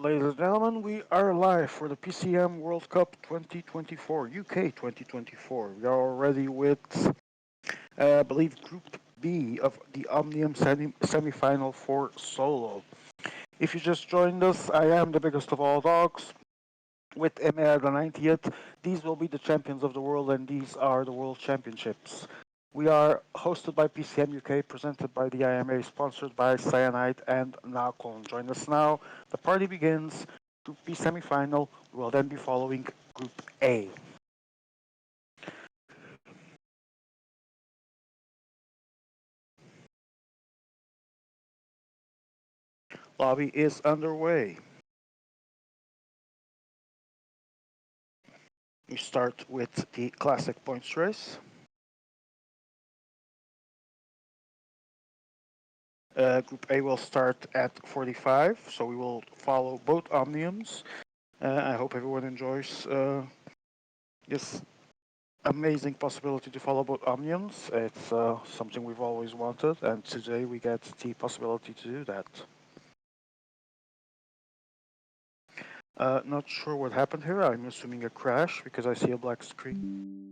Ladies and gentlemen, we are live for the PCM World Cup 2024, UK 2024. We are already with, I believe, Group B of the Omnium semifinal for solo. If you just joined us, I am the biggest of all dogs with Emir the 90th. These will be the champions of the world, and these are the World Championships. We are hosted by PCM UK, presented by the IMA, sponsored by Cyanide and Nalcon. Join us now. The party begins. Group B semifinal will then be following Group A. Lobby is underway. We start with the classic points race. Group A will start at 45, so we will follow both Omniums. I hope everyone enjoys this amazing possibility to follow both Omniums. It's something we've always wanted, and today we get the possibility to do that. Not sure what happened here. I'm assuming a crash because I see a black screen.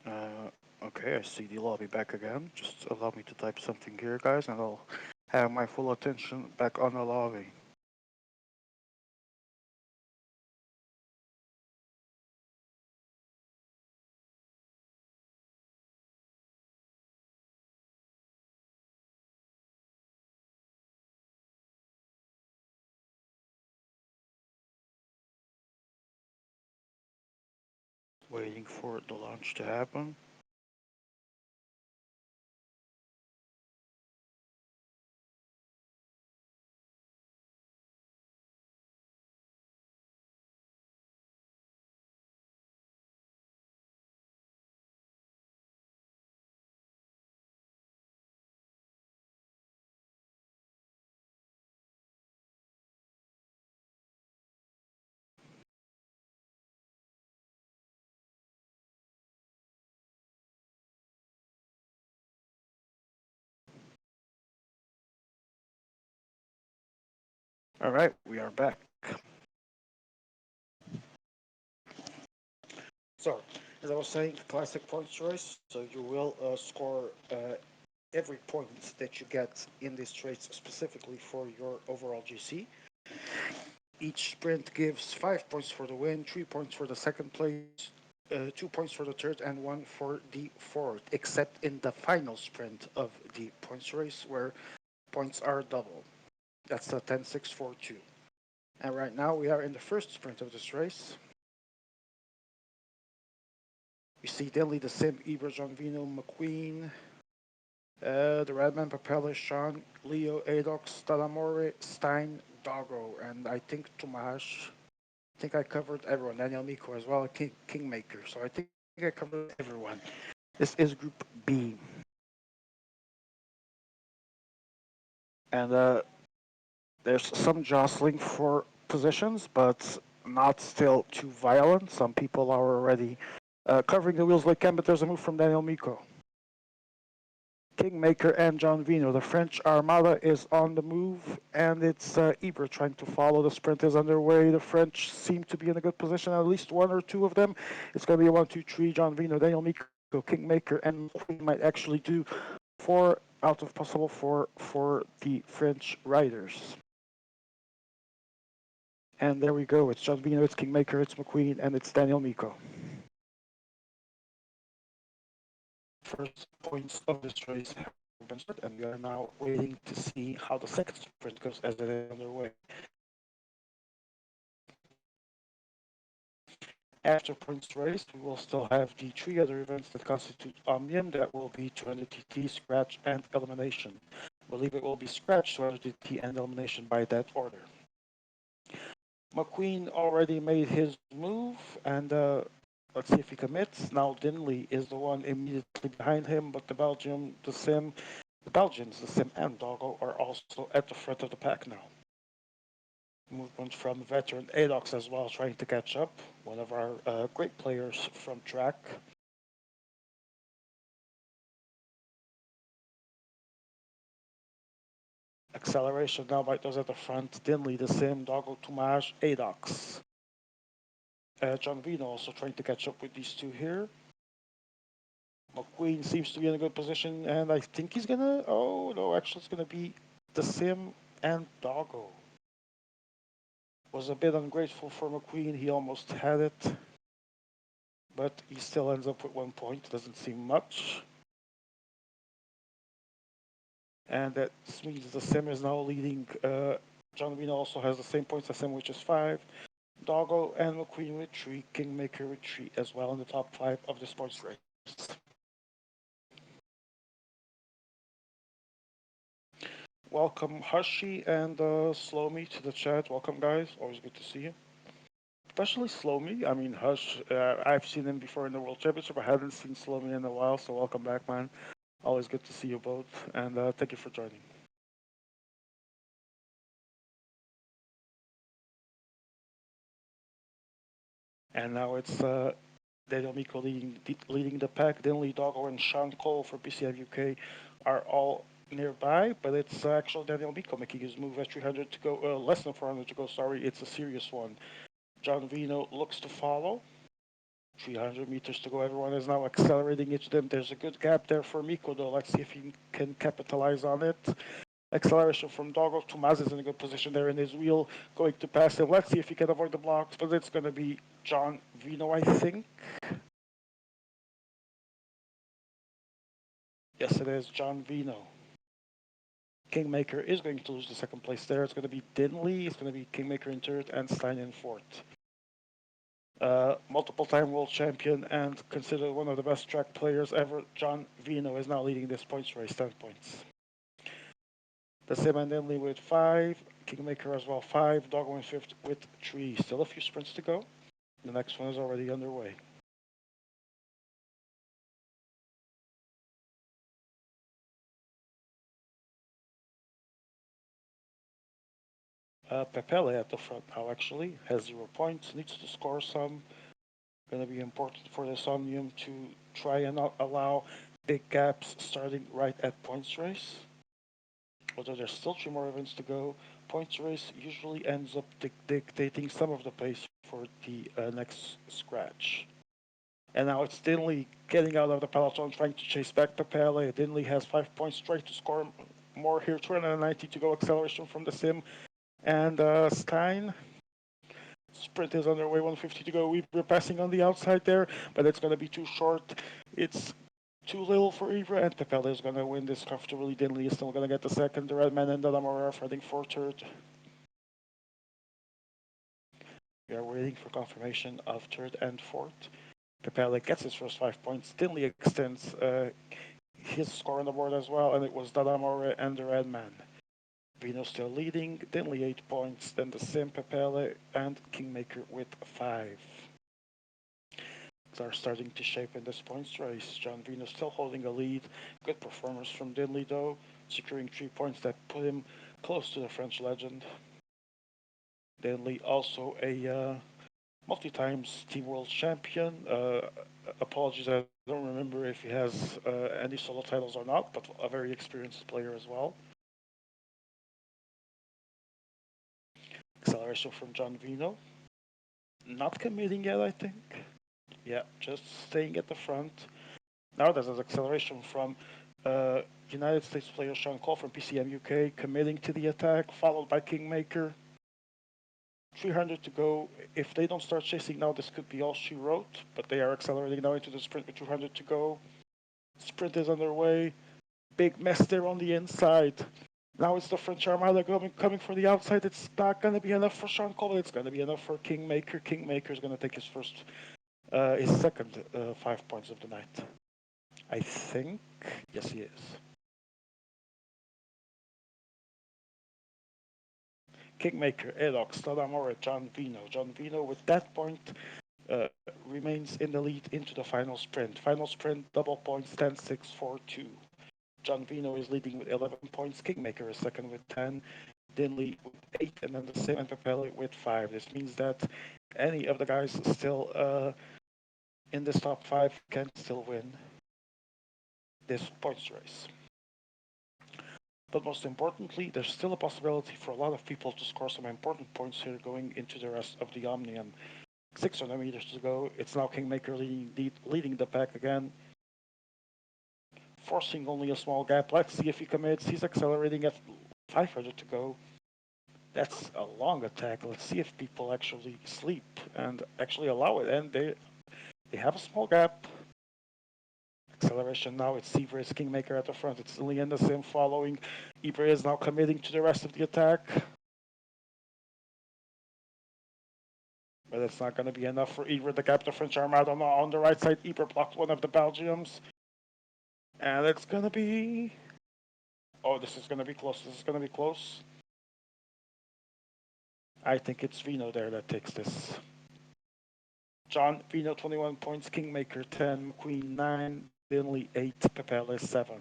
Uh, okay, I see the lobby back again. Just allow me to type something here, guys, and I'll have my full attention back on the lobby. Waiting for the launch to happen. All right, we are back. So, as I was saying, classic points race. So you will score every point that you get in this race specifically for your overall GC. Each sprint gives 5 points for the win, 3 points for the second place, 2 points for the third, and one for the fourth, except in the final sprint of the points race where points are double. That's the 10-6-4-2. And right now we are in the first sprint of this race. We see Dinley, the Sim, Ibra, John Vino, McQueen, the Redman, Papella, Sean, Leo, Adox, Talamore, Stein, Doggo, and I think Tomasz. I think I covered everyone. Daniel Miko as well, Kingmaker. So I think I covered everyone. This is Group B. And there's some jostling for positions, but not still too violent. Some people are already covering the wheels like Ken, but there's a move from Daniel Miko. Kingmaker and John Vino. The French Armada is on the move, and it's Ibra trying to follow. The sprint is underway. The French seem to be in a good position, at least one or two of them. It's going to be a 1-2-3. John Vino, Daniel Miko, Kingmaker, and Queen might actually do 4 out of possible 4 for the French riders. And there we go. It's John Vino, it's Kingmaker, it's McQueen, and it's Daniel Miko. First points of this race have been scored, and we are now waiting to see how the second sprint goes as it is underway. After points race, we will still have the 3 other events that constitute Omnium. That will be 200TT, Scratch, and Elimination. I believe it will be Scratch, 200TT, and Elimination by that order. McQueen already made his move, and let's see if he commits. Now Dinley is the one immediately behind him, but the Belgians, the Sim, and Doggo are also at the front of the pack now. Movement from veteran Adox as well, trying to catch up. One of our great players from track. Acceleration now by those at the front. Dinley the same. Doggo Toumaj, Adox. John Vino also trying to catch up with these two here. McQueen seems to be in a good position, and I think he's gonna. Oh no, actually, it's gonna be the Sim and Doggo. Was a bit ungrateful for McQueen. He almost had it, but he still ends up with 1 point. Doesn't seem much. And that means the Sim is now leading. John Vino also has the same points as Sim, which is 5. Doggo and McQueen with 3. Kingmaker with 3 as well in the top 5 of the sports race. Welcome Hashi and Slomi to the chat. Welcome guys. Always good to see you. Especially Slomi. I mean Hush. I've seen him before in the World Championship. I haven't seen Slomi in a while, so welcome back, man. Always good to see you both, and thank you for joining. And now it's Daniel Miko leading the pack. Dinley Doggo and Sean Cole for PCM UK are all nearby, but it's actually Daniel Miko making his move at 300 to go, less than 400 to go. Sorry, it's a serious one. John Vino looks to follow. 300 meters to go. Everyone is now accelerating each them. There's a good gap there for Miko, though. Let's see if he can capitalize on it. Acceleration from Doggo. Tomaz is in a good position there in his wheel, going to pass him. Let's see if he can avoid the blocks, but it's going to be John Vino, I think. Yes, it is John Vino. Kingmaker is going to lose the second place there. It's going to be Dinley. It's going to be Kingmaker in third and Stein in fourth. Multiple time world champion and considered one of the best track players ever, John Vino is now leading this points race, 10 points. The same and Dinley with 5, Kingmaker as well 5, Doggo in fifth with 3. Still a few sprints to go. The next one is already underway. Pepele at the front now actually has 0 points, needs to score some. Going to be important for this Omnium to try and not allow big gaps starting right at points race. Although there's still 3 more events to go, points race usually ends up dictating some of the pace for the next scratch. And now it's Dinley getting out of the peloton, trying to chase back Pepele. Dinley has 5 points, trying to score more here. 290 to go, acceleration from the sim. And Stein, sprint is underway, 150 to go. We're passing on the outside there, but it's going to be too short. It's too little for Ibra, and Pepele is going to win this comfortably. Dinley is still going to get the second. The Redman and Dalamora are fighting for third. We are waiting for confirmation of third and fourth. Pepele gets his first 5 points. Dinley extends his score on the board as well, and it was Dalamora and the Redman. Vino still leading, Dinley 8 points, then the Sim, Pepele, and Kingmaker with 5. Are starting to shape in this points race. John Vino still holding a lead. Good performance from Dinley though, securing 3 points that put him close to the French legend. Dinley also a multi-times team world champion. Apologies, I don't remember if he has any solo titles or not, but a very experienced player as well. Acceleration from John Vino. Not committing yet, I think. Yeah, just staying at the front. Now there's an acceleration from United States player Sean Cole from PCM UK, committing to the attack, followed by Kingmaker. 300 to go. If they don't start chasing now, this could be all she wrote, but they are accelerating now into the sprint with 200 to go. Sprint is underway. Big mess there on the inside. Now it's the French Armada coming from the outside. It's not going to be enough for Sean Cole. It's going to be enough for Kingmaker. Kingmaker is going to take his second 5 points of the night. I think. Yes, he is. Kingmaker, Edox, Tadamore, John Vino. John Vino with that point uh, remains in the lead into the final sprint. Final sprint, double points, 10, 6, 4, 2. John Vino is leading with 11 points. Kingmaker is second with 10. Dinley with 8, and then the same and Papelli with 5. This means that any of the guys still in this top 5 can still win this points race. But most importantly, there's still a possibility for a lot of people to score some important points here going into the rest of the Omnium. 600 meters to go. It's now Kingmaker leading the pack again, forcing only a small gap. Let's see if he commits. He's accelerating at 500 to go. That's a long attack. Let's see if people actually sleep and actually allow it. And they have a small gap. Acceleration now. It's Seaver's Kingmaker at the front. It's Lee and the Sim following. Ibre is now committing to the rest of the attack. But it's not going to be enough for Ibre. The gap, the French Armada on the right side. Ibre blocked one of the Belgiums. And it's going to be... Oh, this is going to be close. This is going to be close. I think it's Vino there that takes this. John Vino 21 points, Kingmaker 10, Queen 9, Dinley 8, Papele 7.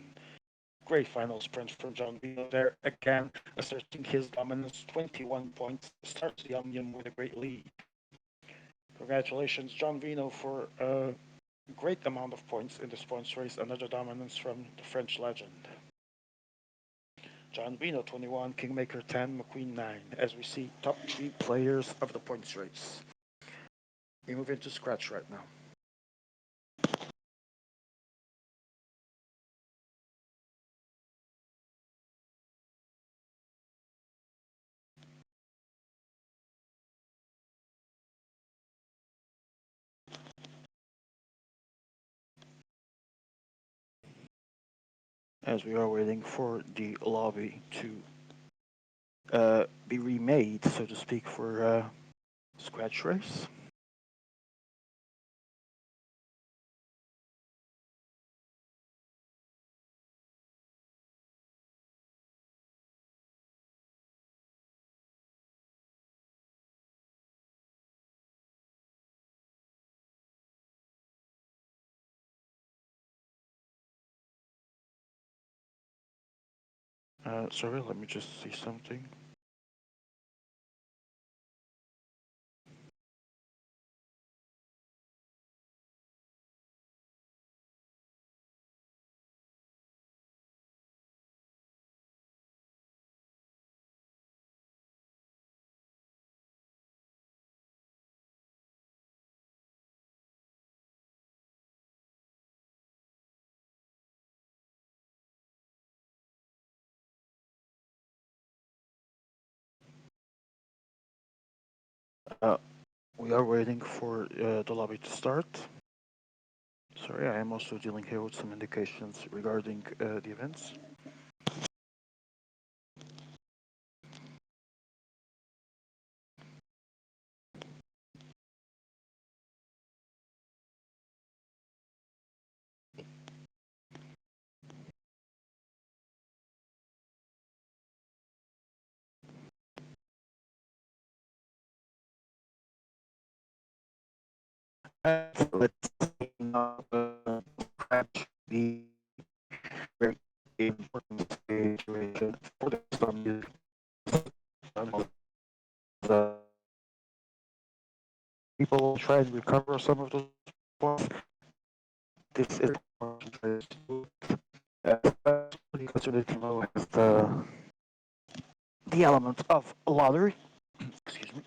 Great final sprint from John Vino there, again asserting his dominance, 21 points, starts the Omnium with a great lead. Congratulations, John Vino, for a great amount of points in this points race, another dominance from the French legend. John Vino 21, Kingmaker 10, McQueen 9, as we see top 3 players of the points race. We move into scratch right now. As we are waiting for the lobby to be remade, so to speak, for scratch race. Sorry, let me just see something. Uh, we are waiting for the lobby to start. Sorry, I am also dealing here with some indications regarding the events. Let's not scratch the very important situation for the some the people try and recover some of those points. This is especially considered low as the element of lottery. Excuse me.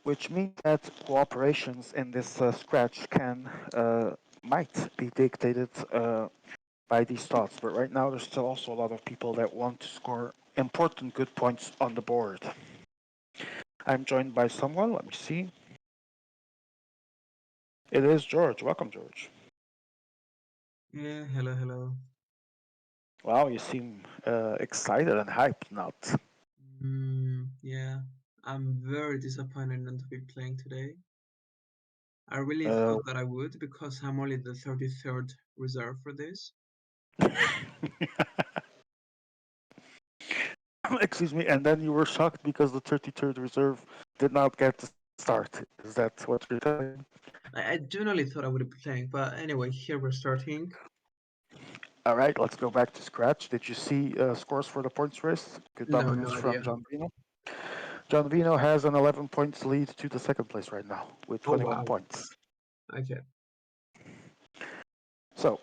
Which means that cooperations in this scratch can might be dictated by these thoughts. But right now, there's still also a lot of people that want to score important good points on the board. I'm joined by someone. Let me see. It is George. Welcome, George. Yeah, hello, hello. Wow, you seem excited and hyped. Not. Yeah, I'm very disappointed not to be playing today. I really Uh, thought that I would because I'm only the 33rd reserve for this. excuse me. And then you were shocked because the 33rd reserve did not get to start. Is that what you're telling me? I genuinely thought I would be playing, but anyway, here we're starting. All right, let's go back to scratch. Did you see scores for the points race? Good No, dominance no from idea. John Vino. John Vino has an 11 points lead to the second place right now with Oh 21 wow. points. Okay. So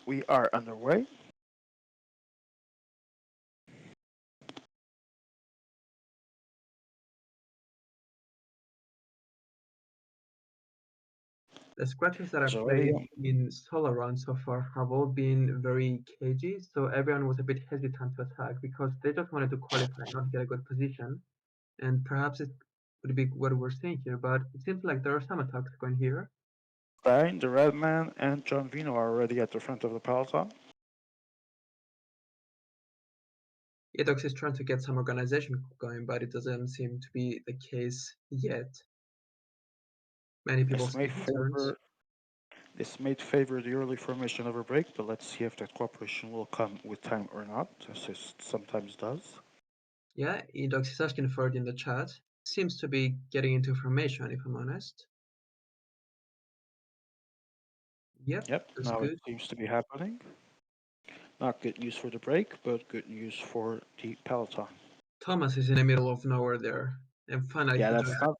we are underway. The scratches that There's I've already played in solo rounds so far have all been very cagey, so everyone was a bit hesitant to attack because they just wanted to qualify, not get a good position. And perhaps it would be what we're seeing here, but it seems like there are some attacks going here. Stein, the Red Man, and John Vino are already at the front of the peloton. Edox is trying to get some organization going, but it doesn't seem to be the case yet. Many people This may skipping turns. favor this may favor the early formation of a break, but let's see if that cooperation will come with time or not, as it sometimes does. Yeah, Edox is asking for it in the chat. Seems to be getting into formation, if I'm honest. Yep, Yep, that's now it good. seems to be happening. Not good news for the break, but good news for the peloton. Thomas is in the middle of nowhere there, and finally Yeah, he that's joins. not.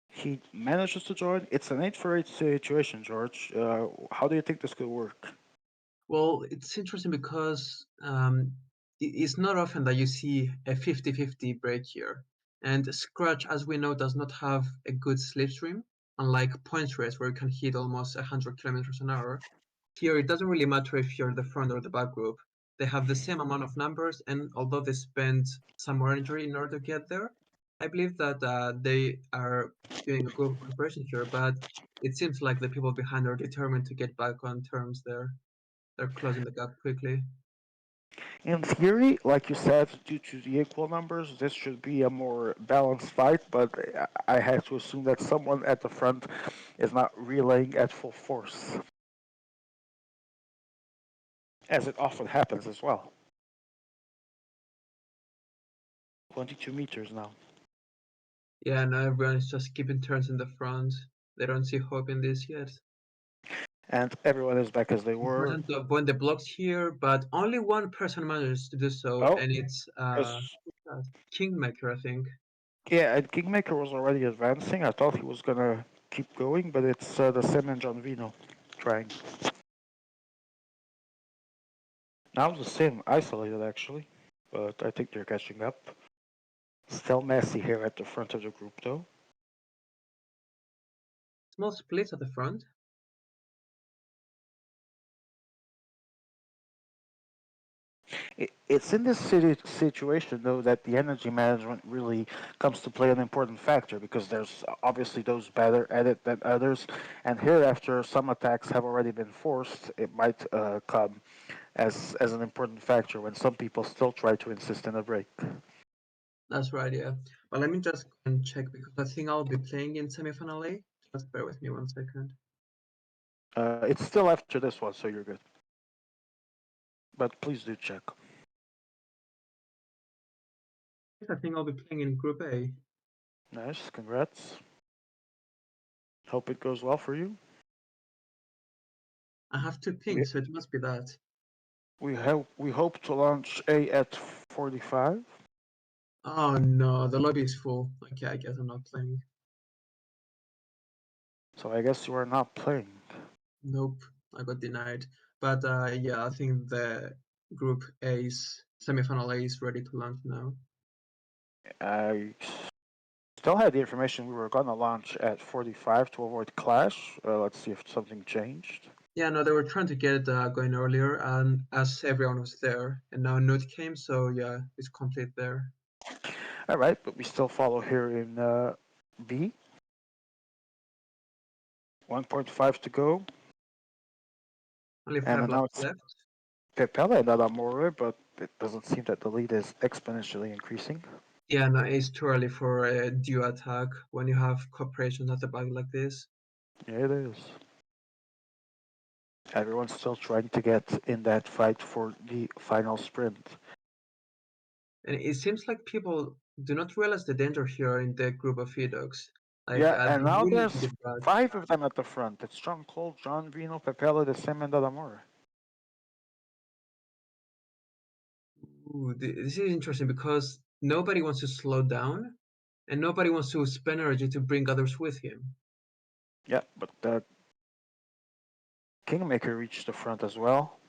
He manages to join. It's an 8 for 8 situation, George. How do you think this could work? Well, it's interesting because it's not often that you see a 50-50 break here. And Scratch, as we know, does not have a good slipstream, unlike Points Race, where you can hit almost 100 kilometers an hour. Here, it doesn't really matter if you're the front or the back group. They have the same amount of numbers, and although they spend some more energy in order to get there, I believe that they are doing a good preparation here, but it seems like the people behind are determined to get back on terms there. They're closing the gap quickly. In theory, like you said, due to the equal numbers, this should be a more balanced fight, but I have to assume that someone at the front is not relaying at full force, as it often happens as well. 22 meters now. Yeah, now everyone is just keeping turns in the front. They don't see hope in this yet. And everyone is back as they were. Important to avoid the blocks here, but only one person manages to do so, Oh, and it's yes. who's that? Kingmaker, I think. Yeah, and Kingmaker was already advancing. I thought he was gonna keep going, but it's the Sim and John Vino trying. Now the Sim isolated actually, but I think they're catching up. Still messy here at the front of the group though. Small splits at the front. It's in this situation though that the energy management really comes to play an important factor because there's obviously those better at it than others, and here after some attacks have already been forced, it might come as an important factor when some people still try to insist on a break. That's right, yeah. But let me just go and check because I think I'll be playing in semifinal A. Just bear with me 1 second. It's still after this one, so you're good. But please do check. Yes, I think I'll be playing in Group A. Nice, congrats. Hope it goes well for you. I have two We pings, so it must be that. we hope to launch A at 45. Oh no, the lobby is full. Okay, I guess I'm not playing. So I guess you are not playing. Nope, I got denied. But yeah, I think the Group A's semifinal A is ready to launch now. I still had the information we were gonna launch at 45 to avoid clash. Let's see if something changed. Yeah, no, they were trying to get it going earlier, and as everyone was there, and now Note came, so yeah, it's complete there. All right, but we still follow here in B. 1.5 to go, Only and five then now laps it's left. Pepele and Adamore, but it doesn't seem that the lead is exponentially increasing. Yeah, no, it's too early for a duo attack when you have cooperation at the back like this. Yeah, it is. Everyone's still trying to get in that fight for the final sprint. And it seems like people do not realize the danger here in the group of dogs. Like, Yeah, and they now really need to there's get back. 5 of them at the front. It's John Cole, John Vino, Pepele, the Sim, and Adamore. Ooh, this is interesting because nobody wants to slow down, and nobody wants to spend energy to bring others with him. Yeah, but Kingmaker reached the front as well.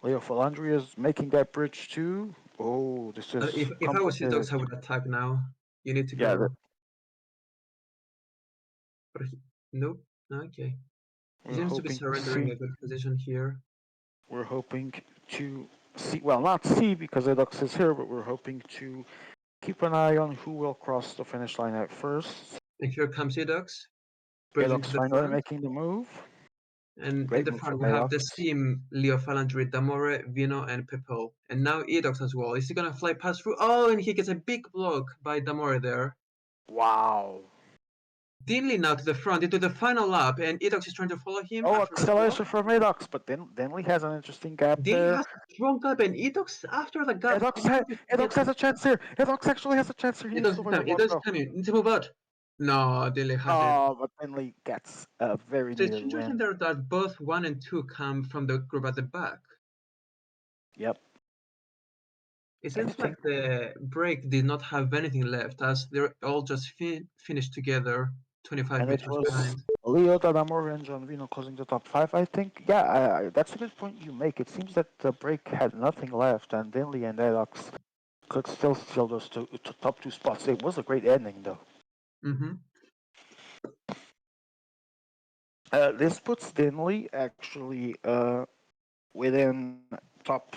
Leo Falandri is making that bridge too. Oh, this is If I was his complicated. dogs, I would attack now. You need to Yeah, go. But nope. Okay. He we're seems to be hoping to surrendering see. a good position here. We're hoping to see. Well, not see because Edox is here, but we're hoping to keep an eye on who will cross the finish line at first. And here comes Edox, bridging Edox to the finally front. making the move. And in Great the move front, from we have Edox. the team Leo Falandri, Damore, Vino, and Pepel. And now Edox as well. Is he gonna fly past through? Oh, and he gets a big block by Damore there. Wow. Dinley now to the front into the final lap, and Edox is trying to follow him Oh, after that block. acceleration from Edox, but then Denley has an interesting gap Dinley there. has a strong gap, and Edox after the gap manages to get Edox has a chance here. Edox actually has a chance here. He needs Edox to is avoid the coming. block Edox is though. coming. Needs to move out. No, Dinley has it. Oh, but Denley gets a very So it's needed interesting win. there that both 1 and 2 come from the group at the back. Yep. It I seems think, like the break did not have anything left as they're all just finished together 25 and it meters was behind. Leo D'Amore and John Vino closing the top five. I think, yeah, that's a good point you make. It seems that the break had nothing left, and Denley and Edox could still steal those top two spots. It was a great ending, though. Mm-hmm. This puts Denley actually within top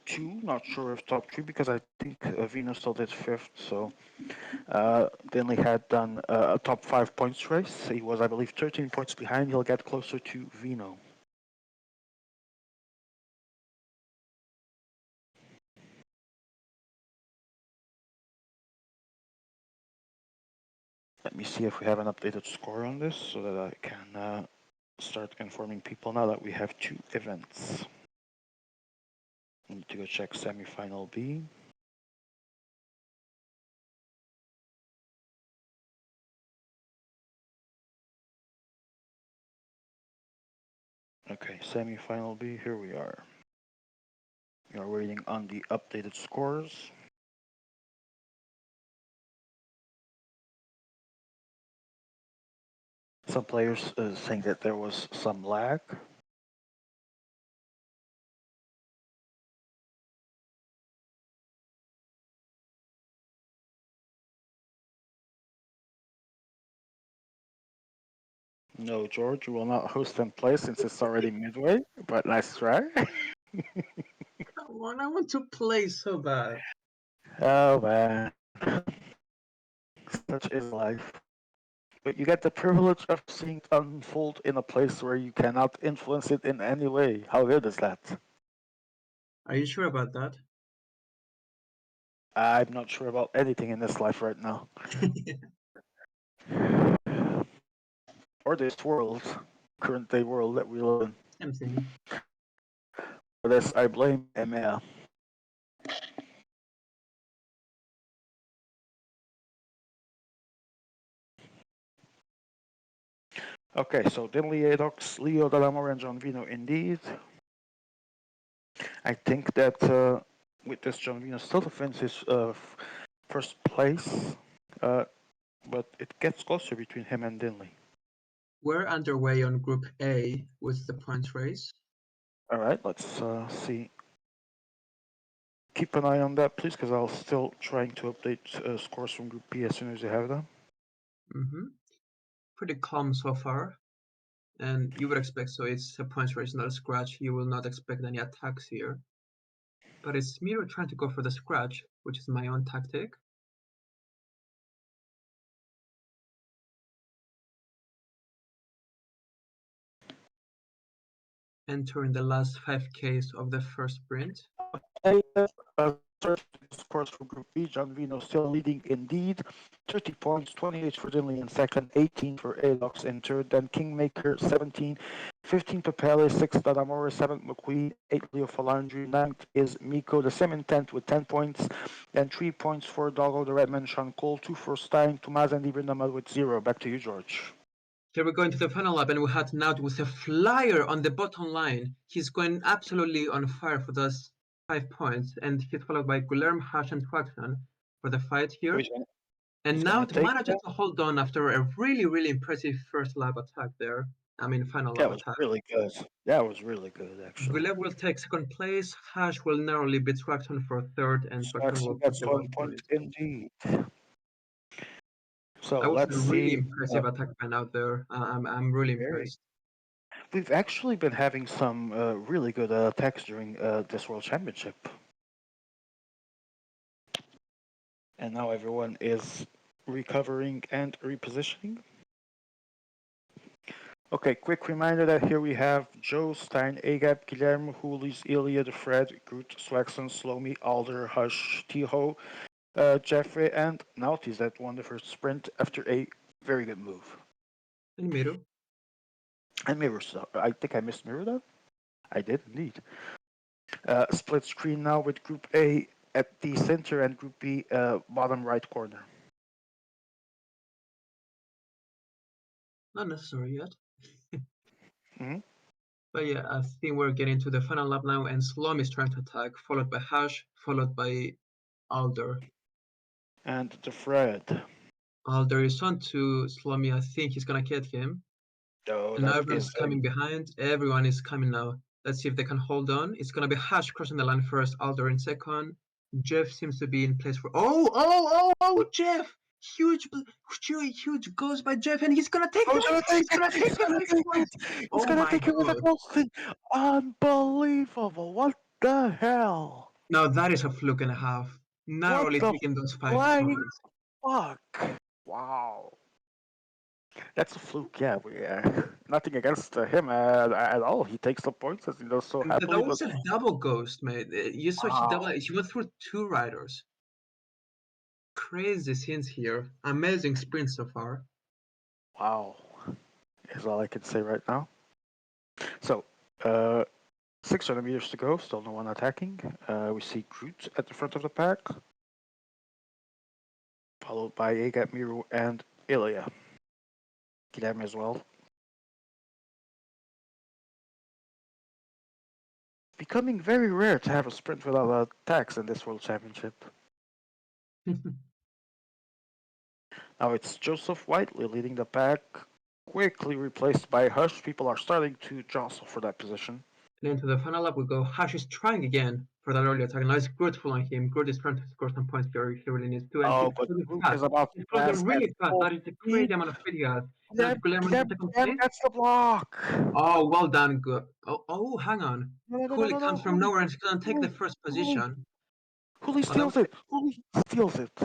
two. Not sure if top three because I think Vino still did fifth. So Denley had done a top 5 points race. He was, I believe, 13 points behind. He'll get closer to Vino. Let me see if we have an updated score on this so that I can start informing people now that we have two events. I need to go check semifinal B. Okay, semifinal B, here we are. We are waiting on the updated scores. Some players saying that there was some lag. No, George, you will not host and play since it's already midway, but nice try. Come on, I want to play so bad. Oh man, such is life. But you get the privilege of seeing it unfold in a place where you cannot influence it in any way. How good is that? Are you sure about that? I'm not sure about anything in this life right now. Or this world, current day world that we live in. Same thing. For this, I blame EMEA. Okay, so Dinley Adox, Leo Dalamore, and John Vino indeed. I think that with this, John Vino still defends his first place, uh, but it gets closer between him and Dinley. We're underway on Group A with the points race. All right, let's see. Keep an eye on that, please, because I'll still trying to update scores from Group B as soon as I have them. Mm-hmm. Pretty calm so far. And you would expect so. It's a points race, not a scratch. You will not expect any attacks here. But it's Miro trying to go for the scratch, which is my own tactic. Entering the last 5Ks of the first sprint. Search scores for Group B. John Vino still leading indeed. 30 points, 28 for Dinley in second, 18 for Alox in third, then Kingmaker 17, 15 Papele, 6 Dadamora, 7 McQueen, 8 Leo Falandri, 9th is Miko, the same in 10th with 10 points, then 3 points for Doggo, the Redman, Sean Cole, 2 for Stein, Tomaz and Ibrahim with 0. Back to you, George. Here we go into the final lap, and we had Naut with a flyer on the bottom line. He's going absolutely on fire for this 5 points, and he's followed by Guilherme, Hash, and Twaxon for the fight So here. he's And gonna now take manages that. to hold on after a really, really impressive first lap attack there. I mean, final lap That was attack. really good. That was really good, actually. Guilherme will take second place. Hash will narrowly beat Twaxon for third, and Twaxon will Jackson take gets the 1 1 point point. indeed. So That was let's a really see. impressive attack man out there. I'm really Very. impressed. We've actually been having some really good attacks during this World Championship, and now everyone is recovering and repositioning. Okay, quick reminder that here we have Joe, Stein, Agap, Guillermo, Hoolies, Iliad, Fred, Groot, Swaxon, Slomy, Alder, Hush, Tiho, Jeffrey, and Naughties that won the first sprint after a very good move. And Miru. And Mirror, I think I missed Mirror though? I did indeed. Split screen now with Group A at the center and Group B bottom right corner. Not necessary yet. Hmm. But yeah, I think we're getting to the final lap now, and Slom is trying to attack, followed by Hash, followed by Alder. And the Fred. Alder is on to Slomy. I think he's gonna get him. Oh, And now that everyone's is coming behind. Everyone is coming now. Let's see if they can hold on. It's gonna be Hash crossing the line first, Alder in second. Jeff seems to be in place for. Oh! Jeff! Huge goes by Jeff, and he's gonna take Oh, the he's win. gonna take He's it! gonna take He's the gonna 6 take it! points. He's Oh gonna my take it with a god! Wilson! Unbelievable! What the hell? Now that is a fluke and a half. What Narrowly the taking those 5 flying points. fuck? Wow. That's a fluke, yeah. Nothing against him at all. He takes the points as he does so And that happily, but was a double ghost, mate. You saw he double. wow. He went through two riders. Crazy scenes here. Amazing sprint so far. Wow. Is all I can say right now. So, uh, 600 meters to go, still no one attacking. We see Groot at the front of the pack, followed by Agat Miru and Ilya. Guilherme as well. Becoming very rare to have a sprint without attacks in this World Championship. Now it's Joseph Whiteley leading the pack, quickly replaced by Hush. People are starting to jostle for that position. And into the final lap we go. Hash is trying again for that early attack. Now it's Groot following him. Groot is trying to score some points here. He really needs to. And Oh, he's but closing Groot fast. is about to He's closing pass at really fast. full That is a speed. crazy amount of speed he has. Now Guilherme, it's Guillermo into Guilherme, second Guilherme place. gets the block. Oh, well done. Good. Oh, hang on. No, no, no, no, Hooli no, no. comes from nowhere and he's going to take the Holy, first Holy, position. Holy Oh, that steals was a, it. Holy steals it.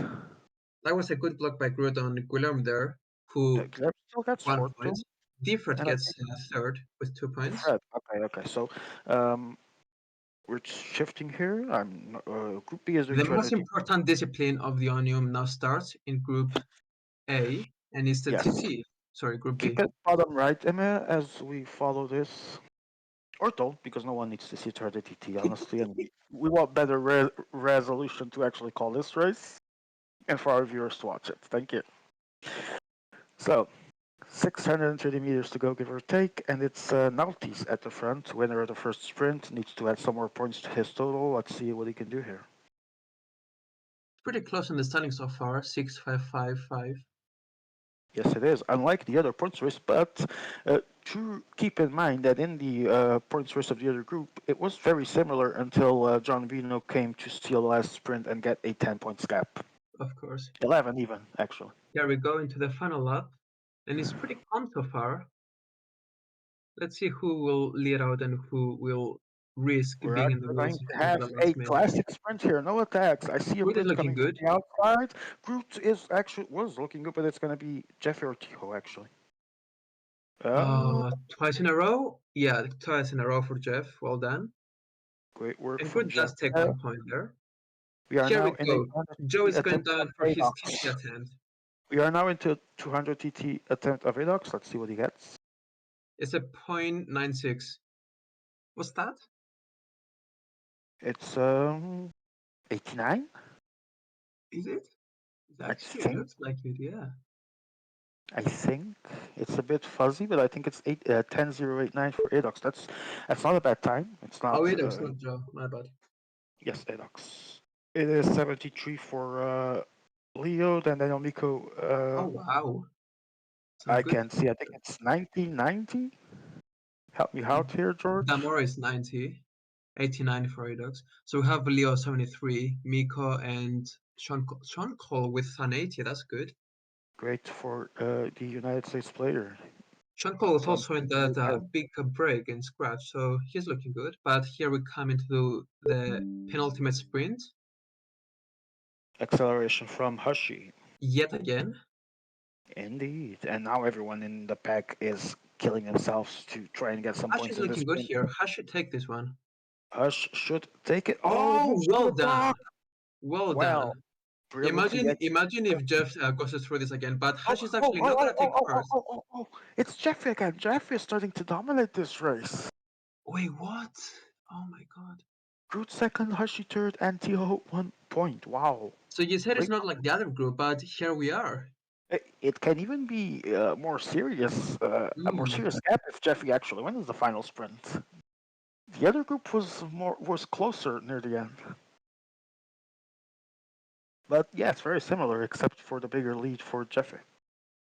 that was a good block by Groot on Guillermo there, who Guilherme still gets 1 point. fourth, Difford and I gets think third with 2 points. Fred. Okay. So, um, we're shifting here. Group B is doing The most 200. important discipline of the Omnium now starts in Group A, and it's the Yes. TT. Sorry, Group Keep B. it bottom right, Emma, as we follow this. Or don't, because no one needs to see 200 TT, honestly. And we want better resolution to actually call this race and for our viewers to watch it. Thank you. So, 630 meters to go, give or take, and it's Nautis at the front. Winner of the first sprint needs to add some more points to his total. Let's see what he can do here. Pretty close in the standing so far, 6-5-5-5. Yes, it is. Unlike the other points race, but to keep in mind that in the points race of the other group, it was very similar until John Vino came to steal the last sprint and get a 10 points gap. Of course. 11 even, actually. Here we go into the final lap, and it's pretty calm so far. Let's see who will lead out and who will risk We're being in the actually wall going to section for have the a last minute. classic sprint here. No attacks. I see a Groot is bit looking coming from good. the outside. Groot is actually was looking good, but it's going to be Jeffy or Tiho, actually. Oh, Twice in a row? Yeah, twice in a row for Jeff. Well done. great work And from Groot Jeff. does take 1 point there. We are Here now we in a go. Joe 200 TT is going attempt of down for his TT Adox. attempt. We are now into 200 TT attempt of Adox. Let's see what he gets. It's a 0.96. What's that? It's 89, Is it? It I actually think. looks like it, yeah. I think it's a bit fuzzy, but I think it's 10089 for Adox. That's not a bad time. It's Oh, not. it looks not Joe. My bad. Yes, Edox. It is 73 for Leo, then Daniel Miko. Oh wow, some I good. can't see. I think it's 1990. Help me out here, George. Damora is 90, 89 for Redux. So we have Leo 73, Miko, and Sean Cole with an 80. That's good. Great for the United States player. Sean Cole was From also in that big break in Scratch, so he's looking good. But here we come into the penultimate sprint acceleration from Hushi. yet again. Indeed. And now everyone in the pack is killing themselves to try and get some Ash points is in this looking good sprint. here. Ash should take this one. Hush should take it. Oh, Oh, moves to well the done. block. Well Well, done. brilliantly Imagine executed. if Jeff goes through this again, but Oh, Hash is oh, actually oh, not oh, gonna take oh, oh, oh, first. oh, oh, oh. It's Jeffrey again. Jeffrey is starting to dominate this race. Wait, what? Oh my god. Groot second, Hushi third, and Tio 1 point. Wow. So you said it's Great. not like the other group, but here we are. It can even be a more Mm. serious gap if Jeffrey actually wins the final sprint. The other group was closer near the end. But yeah, it's very similar except for the bigger lead for Jeffrey.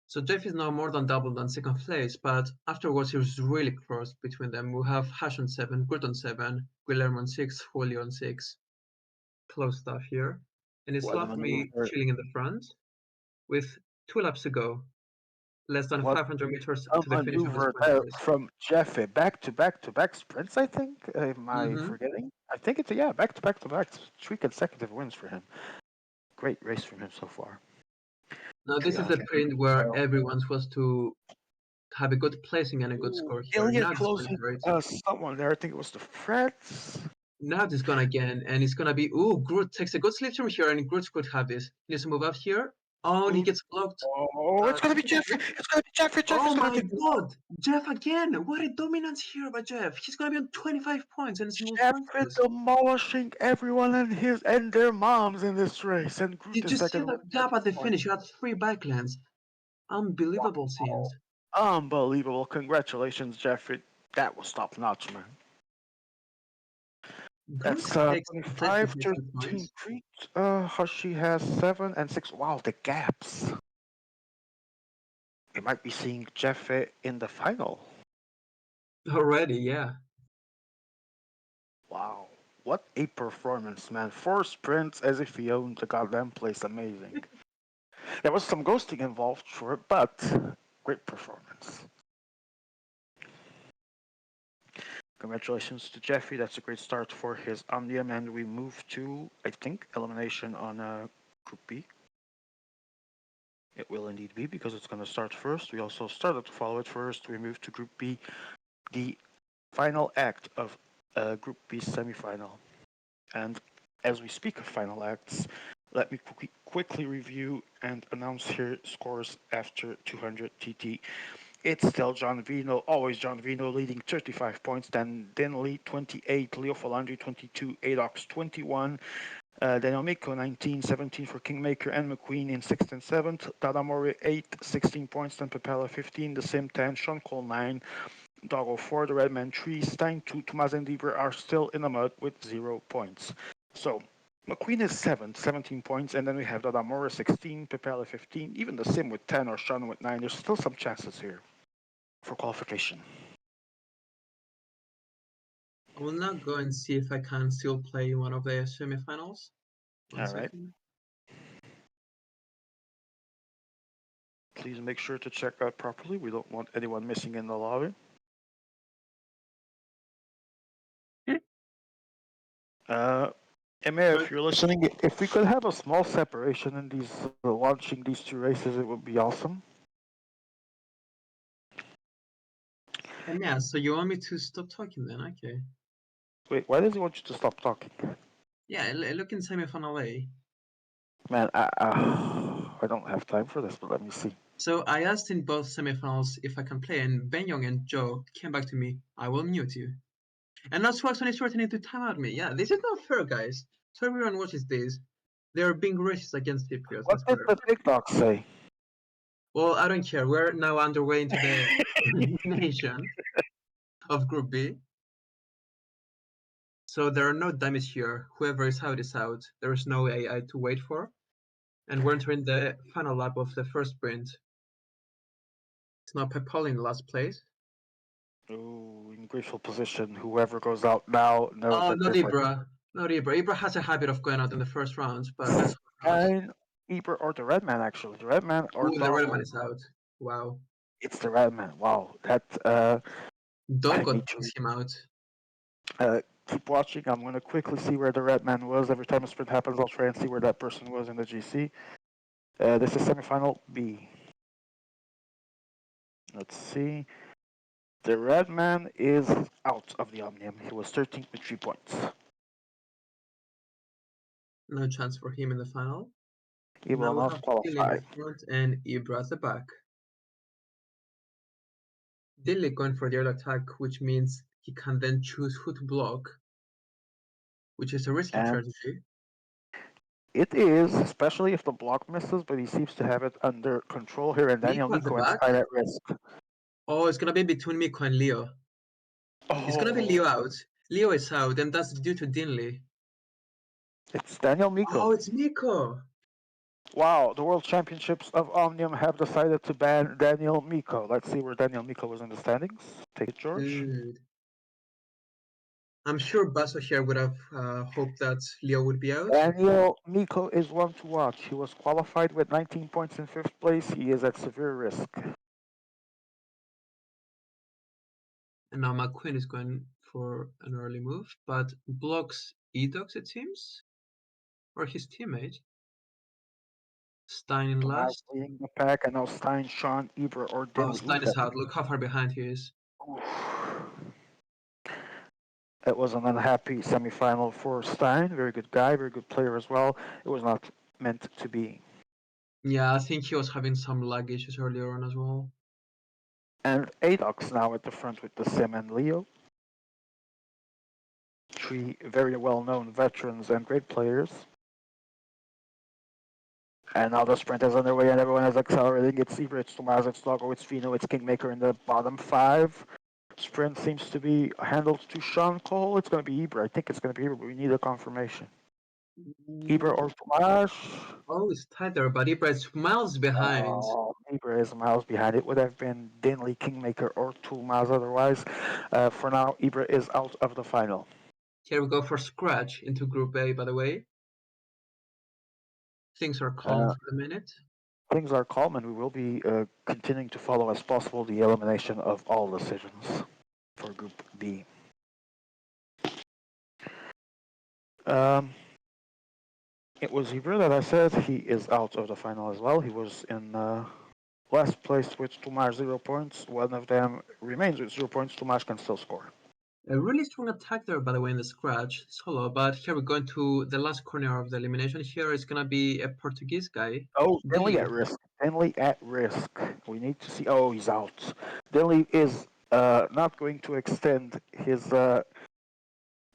So Jeff is now more than double than second place, but afterwards it was really close between them. We have Hash on 7, Gurt on 7, Guillermo on 6, Julio on 6. Close stuff here. And it's What a left me maneuver! chilling in the front with 2 laps to go. Less than What 500 meters a to the finish of the maneuver sprint race. from Jeffrey back to back to back sprints. I think. Am I Mm-hmm. forgetting? I think it's yeah, back to back to back. 3 consecutive wins for him. Great race from him so far. Now this is a Chaotic. print where everyone was to have a good placing and a good Ooh, score here. Ilya Now it's going closing for it. someone there. I think it was the Freds. Now it's gonna again, and it's gonna be Groot takes a good slipstream here, and Groot could have this. He needs to move up here. Oh, and he Groot. gets blocked. Oh, it's gonna Is be it Jeffrey. good? It's gonna be Jeffrey. Jeffrey's Oh gonna my take it. god! Jeff again! What a dominance here by Jeff. He's gonna be on 25 points and smooth Jeffrey pointless. demolishing everyone and their moms in this race, and Groot Did is you see second with that gap 13 at the points. finish? You had 3 backlands. Unbelievable Wow. scenes. Unbelievable. Congratulations, Jeffrey. That was top notch, man. Groot That's takes exactly 25, 60 13 points. Crete. Hashi has 7 and 6. Wow, the gaps. We might be seeing Jeffrey in the final. Already, yeah. Wow. What a performance, man. 4 sprints as if he owned the goddamn place. Amazing. There was some ghosting involved, sure, but great performance. Congratulations to Jeffrey. That's a great start for his Omnium, and we move to, I think, elimination on Group B. It will indeed be because it's going to start first. We also started to follow it first. We move to Group B, the final act of Group B semifinal. And as we speak of final acts, let me quickly review and announce here scores after 200 TT. It's still John Vino, always John Vino leading 35 points, then Dinley 28, Leo Falandri 22, Adox 21, Daniel Miko 19, 17 for Kingmaker and McQueen in 6th and 7th, Tadamori 8, 16 points, then Papella 15, the Sim 10, Sean Cole 9, Doggo 4, the Redman 3, Stein 2, Tomas and Deaver are still in the mud with 0 points. So McQueen is 7th, 17 points, and then we have Tadamori 16, Papella 15, even the Sim with 10 or Sean with 9. There's still some chances here for qualification. I will now go and see if I can still play one of the semifinals. One All right. second. Please make sure to check that properly. We don't want anyone missing in the lobby. Uh, Emir, Right. if you're listening, if we could have a small separation in these launching these 2 races, it would be awesome. And yeah, so you want me to stop talking then? Okay. Wait, why does he want you to stop talking? Yeah, look in semifinal A. Man, I don't have time for this, but let me see. So I asked in both semifinals if I can play, and Benyong and Joe came back to me, I will mute you. And now Swaxon is threatening to time out me. Yeah, this is not fair, guys. So everyone watches this. They are being racist against Cypriots, I What did swear. the big dog say? Well, I don't care. We're now underway into the elimination of Group B. So there are no dummies here. Whoever is out is out. There is no AI to wait for. And we're entering the final lap of the first sprint. It's now Pepal in last place. Ooh, in graceful position. Whoever goes out now knows Oh, that not there's like Ibra. Not Ibra. Ibra has a habit of going out in the first rounds, but let's hope not. and Eber or the Red Man actually. The Red Man or Ooh, the red Donald. man is out. Wow. It's the Red Man. Wow, that Don't I go need to takes him out. keep watching. I'm gonna quickly see where the Red Man was. Every time a sprint happens, I'll try and see where that person was in the GC. This is semifinal B. Let's see. The Red Man is out of the Omnium. He was 13th with 3 points. No chance for him in the final. He Now will we not have Dilly in qualify. the front and Ibra at the back. Dilly going for the early attack, which means he can then choose who to block, which is a risky And strategy. it is, especially if the block misses, but he seems to have it under control here. And Daniel Miko at the Miko and back. Stein at risk. Oh, it's gonna be between Miko and Leo. It's gonna be Oh, Leo out. Leo is out, and that's due to Dinley. it's Daniel Oh, Miko. it's Miko. Wow, the World Championships of Omnium have decided to ban Daniel Miko. Let's see where Daniel Miko was in the standings. Take it, George. Good. I'm sure Basso here would have hoped that Leo would be out. Daniel Miko is one to watch. He was qualified with 19 points in fifth place. He is at severe risk. And now McQueen is going for an early move, but blocks Edox, it seems, or his teammate. Stein in Tomas last. leading the pack, and now Stein, Sean, Ibra, or Oh, Dinley. Ooh, Stein is out. Look how far behind he is. It was an unhappy semifinal for Stein. Very good guy, very good player as well. It was not meant to be. Yeah, I think he was having some lag issues earlier on as well. And Adox now at the front with the Sim and Leo. Three very well-known veterans and great players. And now the sprint is underway and everyone is accelerating. It's Ibra, it's Tomaz, it's Logo, it's Fino, it's Kingmaker in the bottom five. Sprint seems to be handled to Sean Cole. It's going to be Ibra. I think it's going to be Ibra, but we need a confirmation. Ibra or Tomaz? Oh, it's tight there, but Ibra is miles behind. Ibra is miles behind. It would have been Dinley, Kingmaker, or Tomaz otherwise. For now, Ibra is out of the final. Here we go for Scratch into Group A, by the way. Things are calm Uh, for the minute. Things are calm, and we will be continuing to follow as possible the elimination of all decisions for Group B. Um, it was Ibra that I said he is out of the final as well. He was in last place with Tomas 0 points. One of them remains with 0 points. Tomas can still score. A really strong attack there, by the way, in the Scratch solo. But here we go into the last corner of the elimination. Here is gonna be a Portuguese guy, Oh, Dinley Dilly. at risk. Dinley at risk. We need to see. Oh, he's out. Dinley is not going to extend his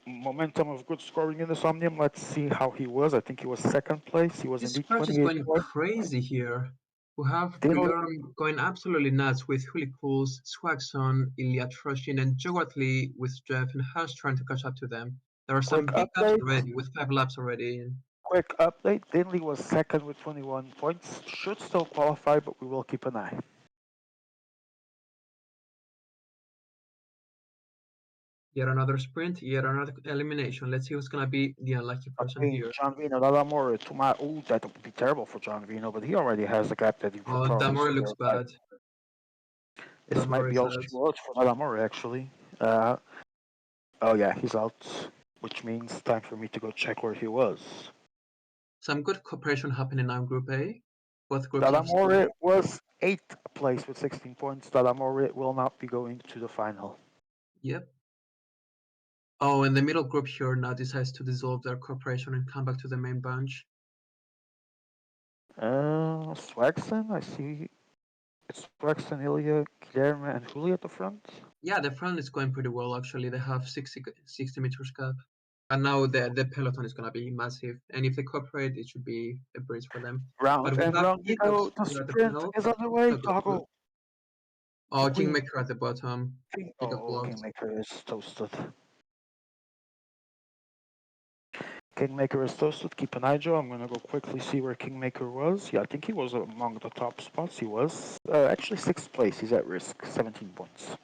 momentum of good scoring in the Omnium. Let's see how he was. I think he was second place. He was This indeed Scratch is 28 going points. crazy here. We have Dinley, Guillaume going absolutely nuts with Huli Cools, Swagson, Ilya Troshin, and Joe Watley with Jeff and Haas trying to catch up to them. There are quick some big gaps update. already with 5 laps already in. Quick update. Dinley was second with 21 points. Should still qualify, but we will keep an eye. Yet another sprint, yet another elimination. Let's see who's gonna be the unlucky person Okay, here. John Vino, Lalamore, Tuma. Ooh, that would be terrible for John Vino, but he already has the gap that he could Oh, probably Damore secure looks a fight. bad. This might Damore be is all out. she wrote for Lalamore, actually. Uh, oh, yeah, he's out, which means time for me to go check where he was. Some good cooperation happening now in Group A. Both groups have Dalamore still. was 8th place with 16 points. Dalamore will not be going to the final. Yep. Oh, and the middle group here now decides to dissolve their cooperation and come back to the main bunch. Swagson, I see it's Swagson, Ilya, Guillermo, and Julie at the front. Yeah, the front is going pretty well actually. They have 60 meters gap. And now the peloton is gonna be massive. And if they cooperate, it should be a breeze for them. But Round we and have round we Edox go. The here at the sprint final. is underway. Not looking good. Toggle. Oh, We. Kingmaker at the bottom. He got Oh, blocked. Kingmaker is toasted. Kingmaker is toasted. Keep an eye, Joe. I'm gonna go quickly see where Kingmaker was. Yeah, I think he was among the top spots. He was actually sixth place. He's at risk, 17 points.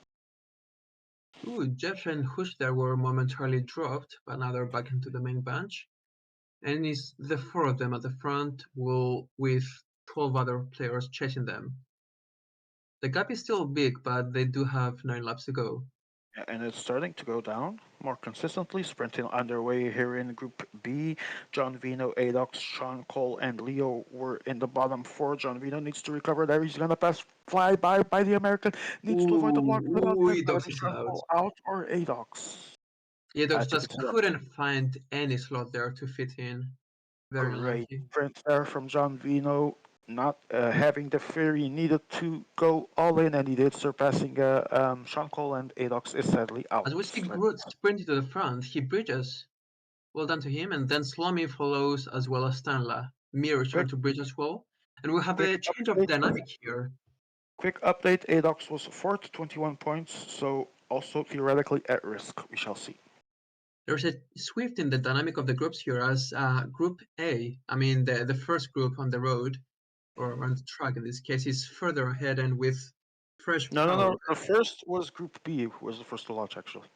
Ooh, Jeff and Hush there were momentarily dropped, but now they're back into the main bench. And it's the four of them at the front will with 12 other players chasing them. The gap is still big, but they do have 9 laps to go. And it's starting to go down more consistently. Sprinting underway here in Group B. John Vino, Adox, Sean Cole, and Leo were in the bottom four. John Vino needs to recover there. He's gonna pass fly by the American. Needs to avoid the block. Without Ooh, it's gonna Edox be is Sean out. Cole out or Adox. I Edox think just it's Adox. couldn't find any slot there to fit in. Very Great unlucky. sprint there from John Vino. Not having the fear he needed to go all in, and he did, surpassing Sean Cole, and Adox is sadly out. As we see Groot sprinting to the front, he bridges. Well done to him, and then Slomi follows as well as Stanla. Mir Quick, return to bridge as well. And we have quick a change of update. dynamic here. Quick update. Adox was fourth, 21 points, so also theoretically at risk. We shall see. There's a shift in the dynamic of the groups here as Group A, I mean the first group on the road, or on the track in this case, is further ahead and with fresh No, no, power. no. The first was Group B, who was the first to launch, actually.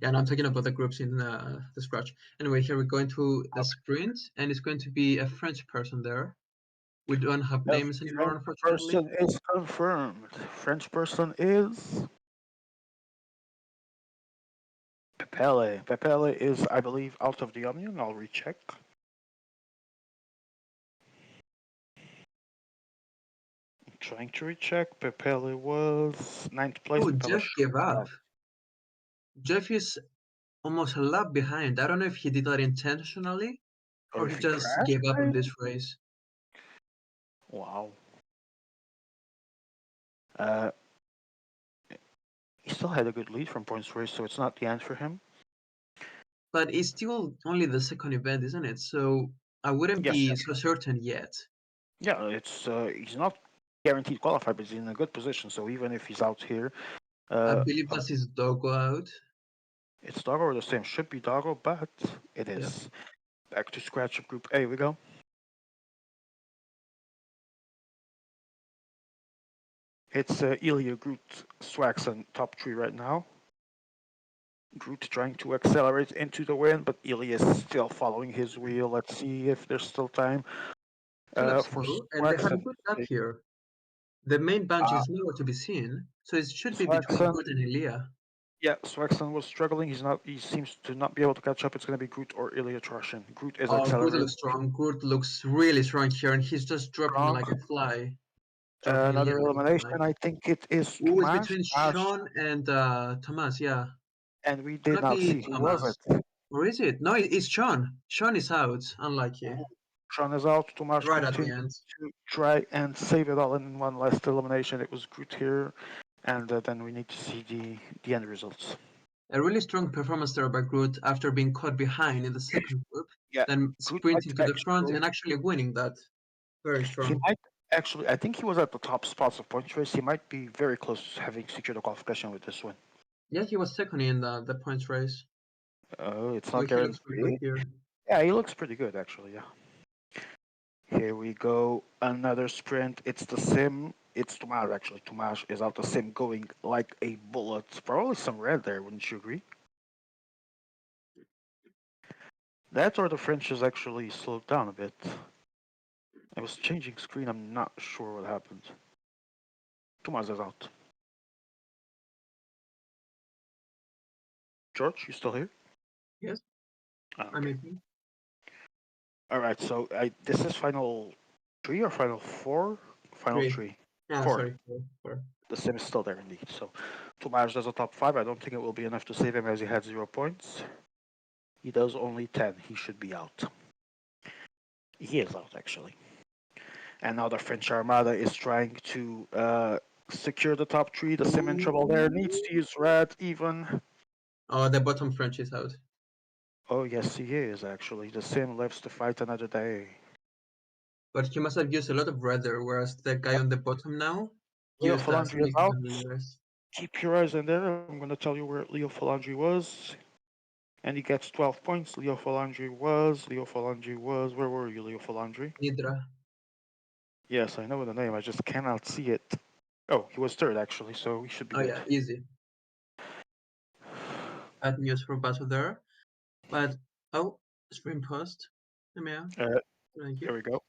Yeah, and I'm talking about the groups in the scratch. Anyway, here we're going to the Okay. sprint, and it's going to be a French person there. We don't have The names anymore, French unfortunately. person is confirmed. French person is Pepele. Pepele is, I believe, out of the Omnium. I'll recheck. Trying to recheck. Pepele was ninth place. Oh, Pepele Jeff should gave be up. out. Jeff is almost a lap behind. I don't know if he did that intentionally Or or he if he just crashed, gave up on maybe? this race. Wow. Uh, he still had a good lead from points race, so it's not the end for him. But it's still only the second event, isn't it? So I wouldn't Yes, be yes. so certain yet. Yeah, it's he's not guaranteed qualify, but he's in a good position. So even if he's out here, I uh, believe that's his doggo out. it's Doggo or the same. Should be Doggo, but it Yeah. is. Back to scratch of Group A we go. It's Ilya, Groot, Swaxon, top three right now. Groot trying to accelerate into the win, but Ilya is still following his wheel. Let's see if there's still time 2 laps to for go, and they have a Swaxon. good lap here. The main bunch Uh, is nowhere to be seen, so it should be between Swaxon, Good and Elia. yeah, Swaxon was struggling. He's not. He seems to not be able to catch up. It's going to be Groot or Ilya Troshin. Groot is Oh, Good accelerating looks strong. Good looks really strong here, and he's just dropping strong. like a fly. Dropping Elia Another like a fly. elimination. I think it is Ooh, it's Tomas. between Tomas, Sean and Thomas, yeah. and we It's did gonna not be see who was Thomas. it. Or is it? No, it's Sean. Sean is out. Unlucky. Sean is out. Tomas Right at the continued end. to try and save it all in one last elimination. It was Groot here, and then we need to see the end results. A really strong performance there by Groot after being caught behind in the second group, Yeah, then Groot might sprinting to the front actually. and actually winning that. Very He strong. might actually. I think he was at the top spots of points race. He might be very close to having secured a qualification with this win. Yeah, he was second in the points race. It's So not he looks pretty good guaranteed. here. Yeah, he looks pretty good actually. Yeah. Here we go. Another sprint. It's the sim. It's Tomas actually. Tomas is out the sim going like a bullet. Probably some red there, wouldn't you agree? That or the French is actually slowed down a bit. I was changing screen. I'm not sure what happened. Tomas is out. George, you still here? Yes, Ah, I'm okay. making. All right. So this is final three or final four? Final Three. three. Yeah, Four. sorry. Four. The sim is still there indeed. So Tomas does a top five. I don't think it will be enough to save him as he had 0 points. He does only 10. He should be out. He is out actually. And now the French Armada is trying to secure the top three. The sim in trouble there. Needs Ooh. to use red even. Oh, the bottom French is out. Oh yes, he is actually. The sim lives to fight another day. But he must have used a lot of red there, whereas the guy Yep. on the bottom now Leo used Falandri is out. significantly less. Keep your eyes in there. I'm going to tell you where Leo Falandri was. and he gets 12 points. Leo Falandri was, where were you, Leo Falandri? Nidra. Yes, I know the name, I just cannot see it. Oh, he was third actually, so we should be Oh good. yeah, easy. Bad news for Basso there. But oh, stream post. Emea, Uh, thank you. there we go.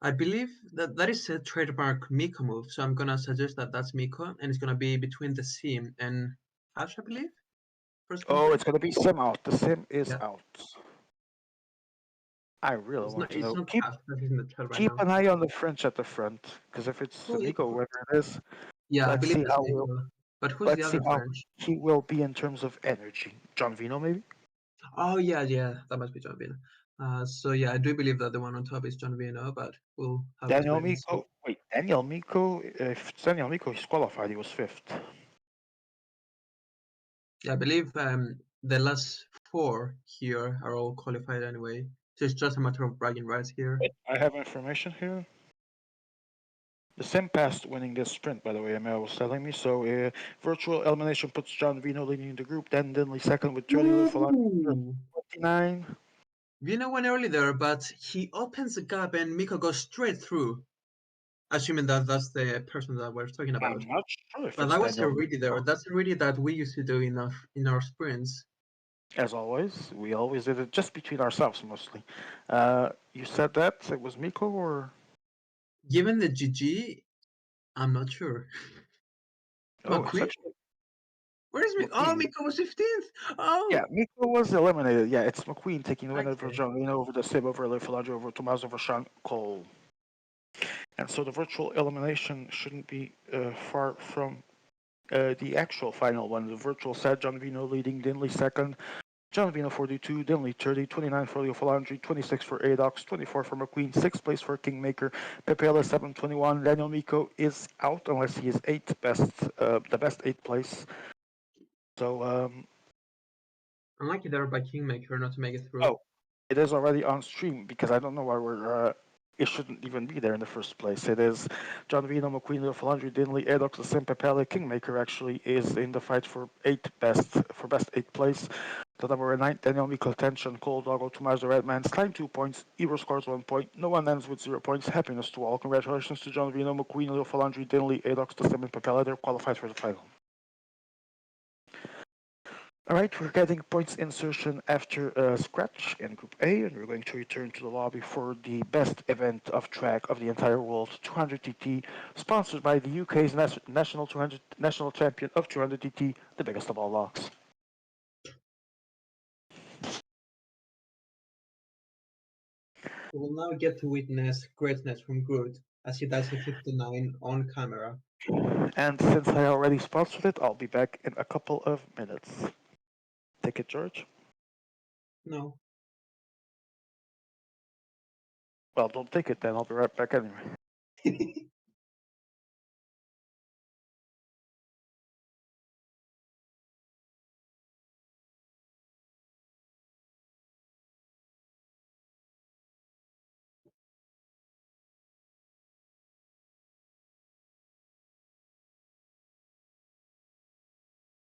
I believe that that is a trademark Miko move, so I'm gonna suggest that that's Miko, and it's gonna be between the sim and Ash, I believe, for spin Oh, break. it's gonna be Sim out. The Sim is Yeah, out. I really it's not want to it's know. not Keep Ash that is in the chat right keep now. an eye on the French at the front, because if it's Who Miko, who- whoever it is, yeah, I let's believe see that's how we'll Miko. But who's the let's see other how French? he will be in terms of energy. John Vino, maybe. Oh yeah, yeah, that must be John Vino. So yeah, I do believe that the one on top is John Vino, but we'll have to Daniel wait and see. Miko. Wait, Daniel Miko. If it's Daniel Miko, he's qualified. He was fifth. Yeah, I believe the last four here are all qualified anyway. So it's just a matter of bragging rights here. Wait, I have information here. The Sim passed winning this sprint, by the way, Emil was telling me. So, virtual elimination puts John Vino leading the group, then Dinley second with 30, Lou Falang Ooh! 29. Vino went early there, but he opens the gap and Miko goes straight through. Assuming that that's the person that we're talking about. I'm not sure if But it's that was a Daniel ready there. Miko. That's a ready that we used to do in our sprints. As always, we always did it just between ourselves mostly. You said that it was Miko or? Given the GG, I'm not sure. Oh, it's McQueen? actually Where is Miko? Oh, McQueen. Miko was 15th. Yeah, Oh, Miko was eliminated. Yeah, it's McQueen taking the win over okay. John Vino over the Sim over Leifelaggio over Tomás over Sean Cole. And so the virtual elimination shouldn't be far from the actual final one. The virtual set, John Vino leading, Dinley second, John Vino 42, Dinley 30, 29 for Leo Falandri, 26 for Adox, 24 for McQueen, 6th place for Kingmaker, Pepela 721. Daniel Miko is out unless he is 8th best, the best 8th place. So, Unlucky there by Kingmaker not to make it through. oh, it is already on stream because I don't know why we're. It shouldn't even be there in the first place. It is John Vino, McQueen, Leo Falandri, Dinley, Adox, the Sim Pepela, Kingmaker actually is in the fight for best 8th place. The number 9, Daniel Mikkel, Tension, Cold Doggo, Tomas the Red Man's time 2 points, Ebro scores 1 point, no one ends with 0 points. Happiness to all. Congratulations to John Vino, McQueen, Leo Falandri, Dinley, Adox, the Sim, and Pepela. They're qualified for the final. Alright, we're getting points insertion after Scratch in Group A, and we're going to return to the lobby for the best event of track of the entire world, 200 TT, sponsored by the UK's national champion of 200 TT, the biggest of all locks. We will now get to witness greatness from Groot as he does a 59 on camera. And since I already sponsored it, I'll be back in a couple of minutes. Take it, George. No. Well, don't take it then. I'll be right back anyway.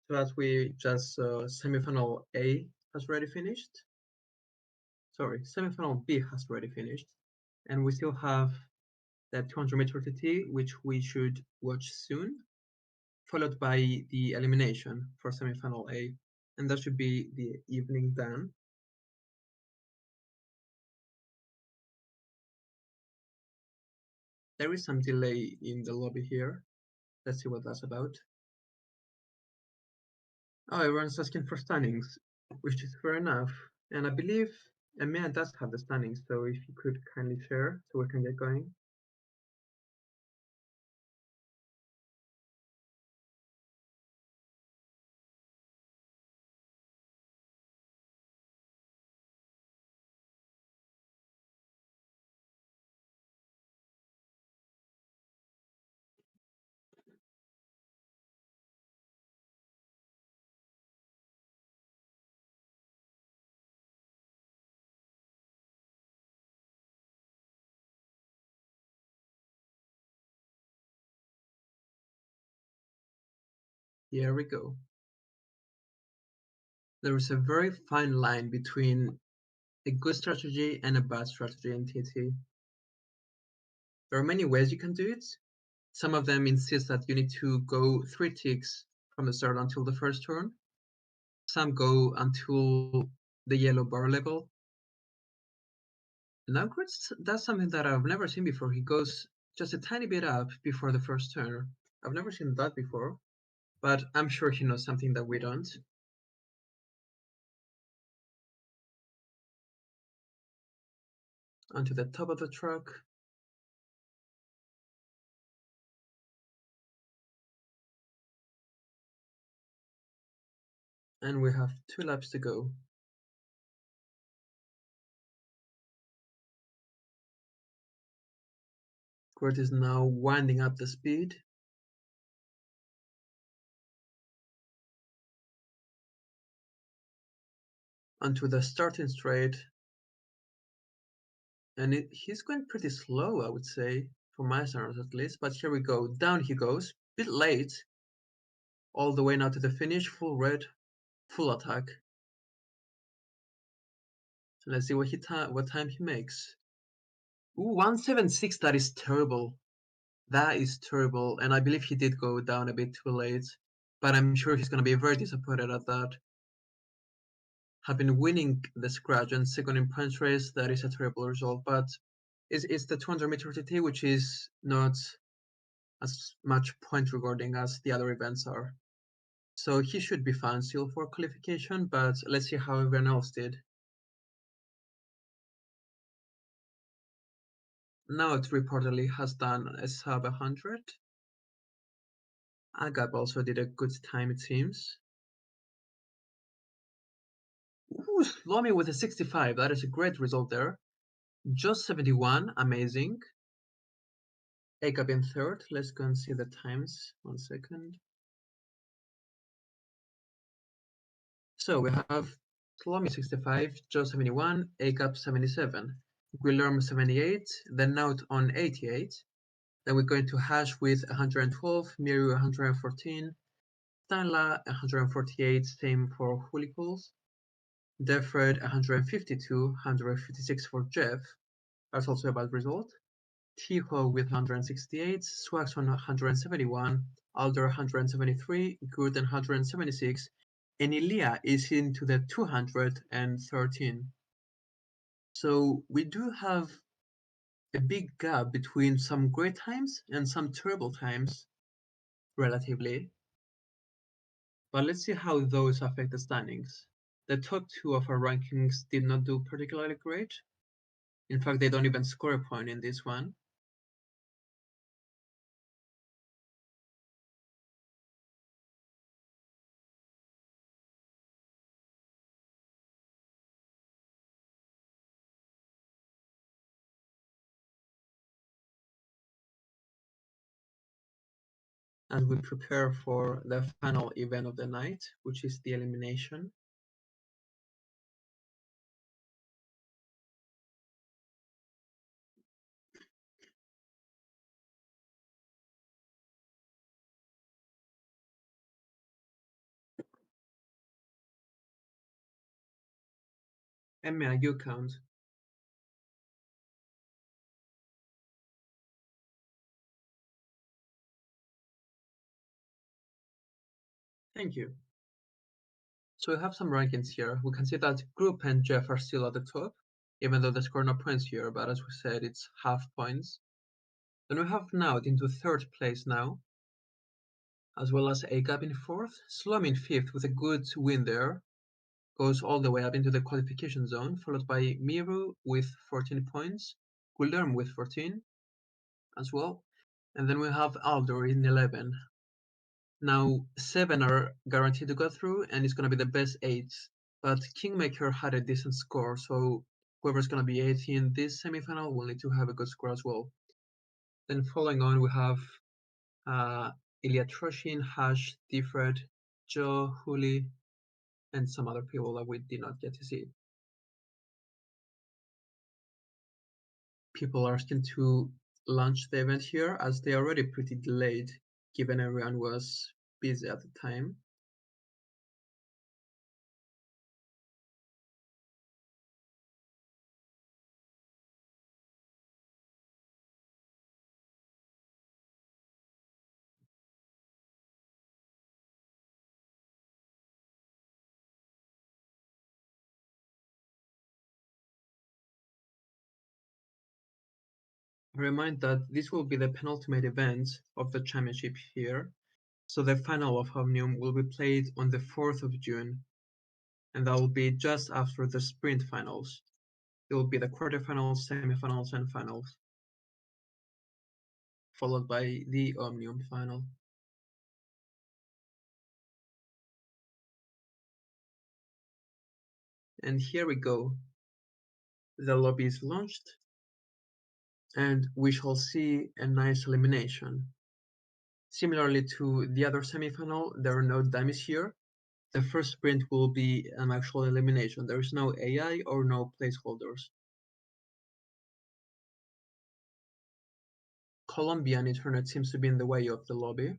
So as we just semifinal A has already finished. Sorry, semifinal B has already finished. And we still have the 200-meter TT, which we should watch soon, followed by the elimination for semifinal A. And that should be the evening then. There is some delay in the lobby here. Let's see what that's about. Oh, everyone's asking for standings, which is fair enough. And I believe EMEA does have the standings, so if you could kindly share so we can get going. Here we go. There is a very fine line between a good strategy and a bad strategy in TT. There are many ways you can do it. Some of them insist that you need to go 3 ticks from the start until the first turn. Some go until the yellow bar level. Now Grits does something that I've never seen before. He goes just a tiny bit up before the first turn. I've never seen that before, but I'm sure he knows something that we don't. Onto the top of the truck. And we have 2 laps to go. Gert is now winding up the speed. Onto the starting straight. And he's going pretty slow, I would say, for my standards at least. But here we go. Down he goes. Bit late. All the way now to the finish. Full red. Full attack. Let's see what time he makes. Ooh, 176. That is terrible. That is terrible. And I believe he did go down a bit too late. But I'm sure he's going to be very disappointed at that. Have been winning the scratch and second in punch race. That is a terrible result. But it's the 200-meter TT, which is not as much point rewarding as the other events are. So he should be fine still for qualification, but let's see how everyone else did. Now it reportedly has done a sub 100. Agap also did a good time, it seems. Ooh, Slomi with a 65. That is a great result there. Just 71. Amazing. Agap in third. Let's go and see the times. 1 second. So we have Slomi 65, Joe 71, Agap 77, Guillermo 78, then Note on 88. Then we're going to Hash with 112, Miru 114, Stanla 148, same for Hulicles. Defred 152, 156 for Jeff. That's also a bad result. Tiho with 168, Swax on 171, Alder 173, Good 176, and Ilya is into the 213. So we do have a big gap between some great times and some terrible times, relatively. But let's see how those affect the standings. The top 2 of our rankings did not do particularly great. In fact, they don't even score a point in this one. As we prepare for the final event of the night, which is the elimination. Emma, you count. Thank you. So we have some rankings here. We can see that Group and Jeff are still at the top, even though they score no points here, but as we said, it's half points. Then we have Naut into third place now, as well as Agap in fourth, Slum in fifth with a good win there, goes all the way up into the qualification zone, followed by Miru with 14 points, Guillermo with 14 as well, and then we have Aldo in 11. Now 7 are guaranteed to go through, and it's going to be the best 8. But Kingmaker had a decent score, so whoever's going to be 8 in this semifinal will need to have a good score as well. Then following on, we have Ilya Troshin, Hash, Diffred, Joe, Huli, and some other people that we did not get to see. People are still to launch the event here, as they are already pretty delayed, given everyone was busy at the time. Remind that this will be the penultimate event of the championship here, so the final of Omnium will be played on the 4th of June, and that will be just after the sprint finals. It will be the quarterfinals, semifinals, and finals, followed by the Omnium final. And here we go. The lobby is launched, and we shall see a nice elimination. Similarly to the other semifinal, there are no dummies here. The first sprint will be an actual elimination. There is no AI or no placeholders. Colombian internet seems to be in the way of the lobby.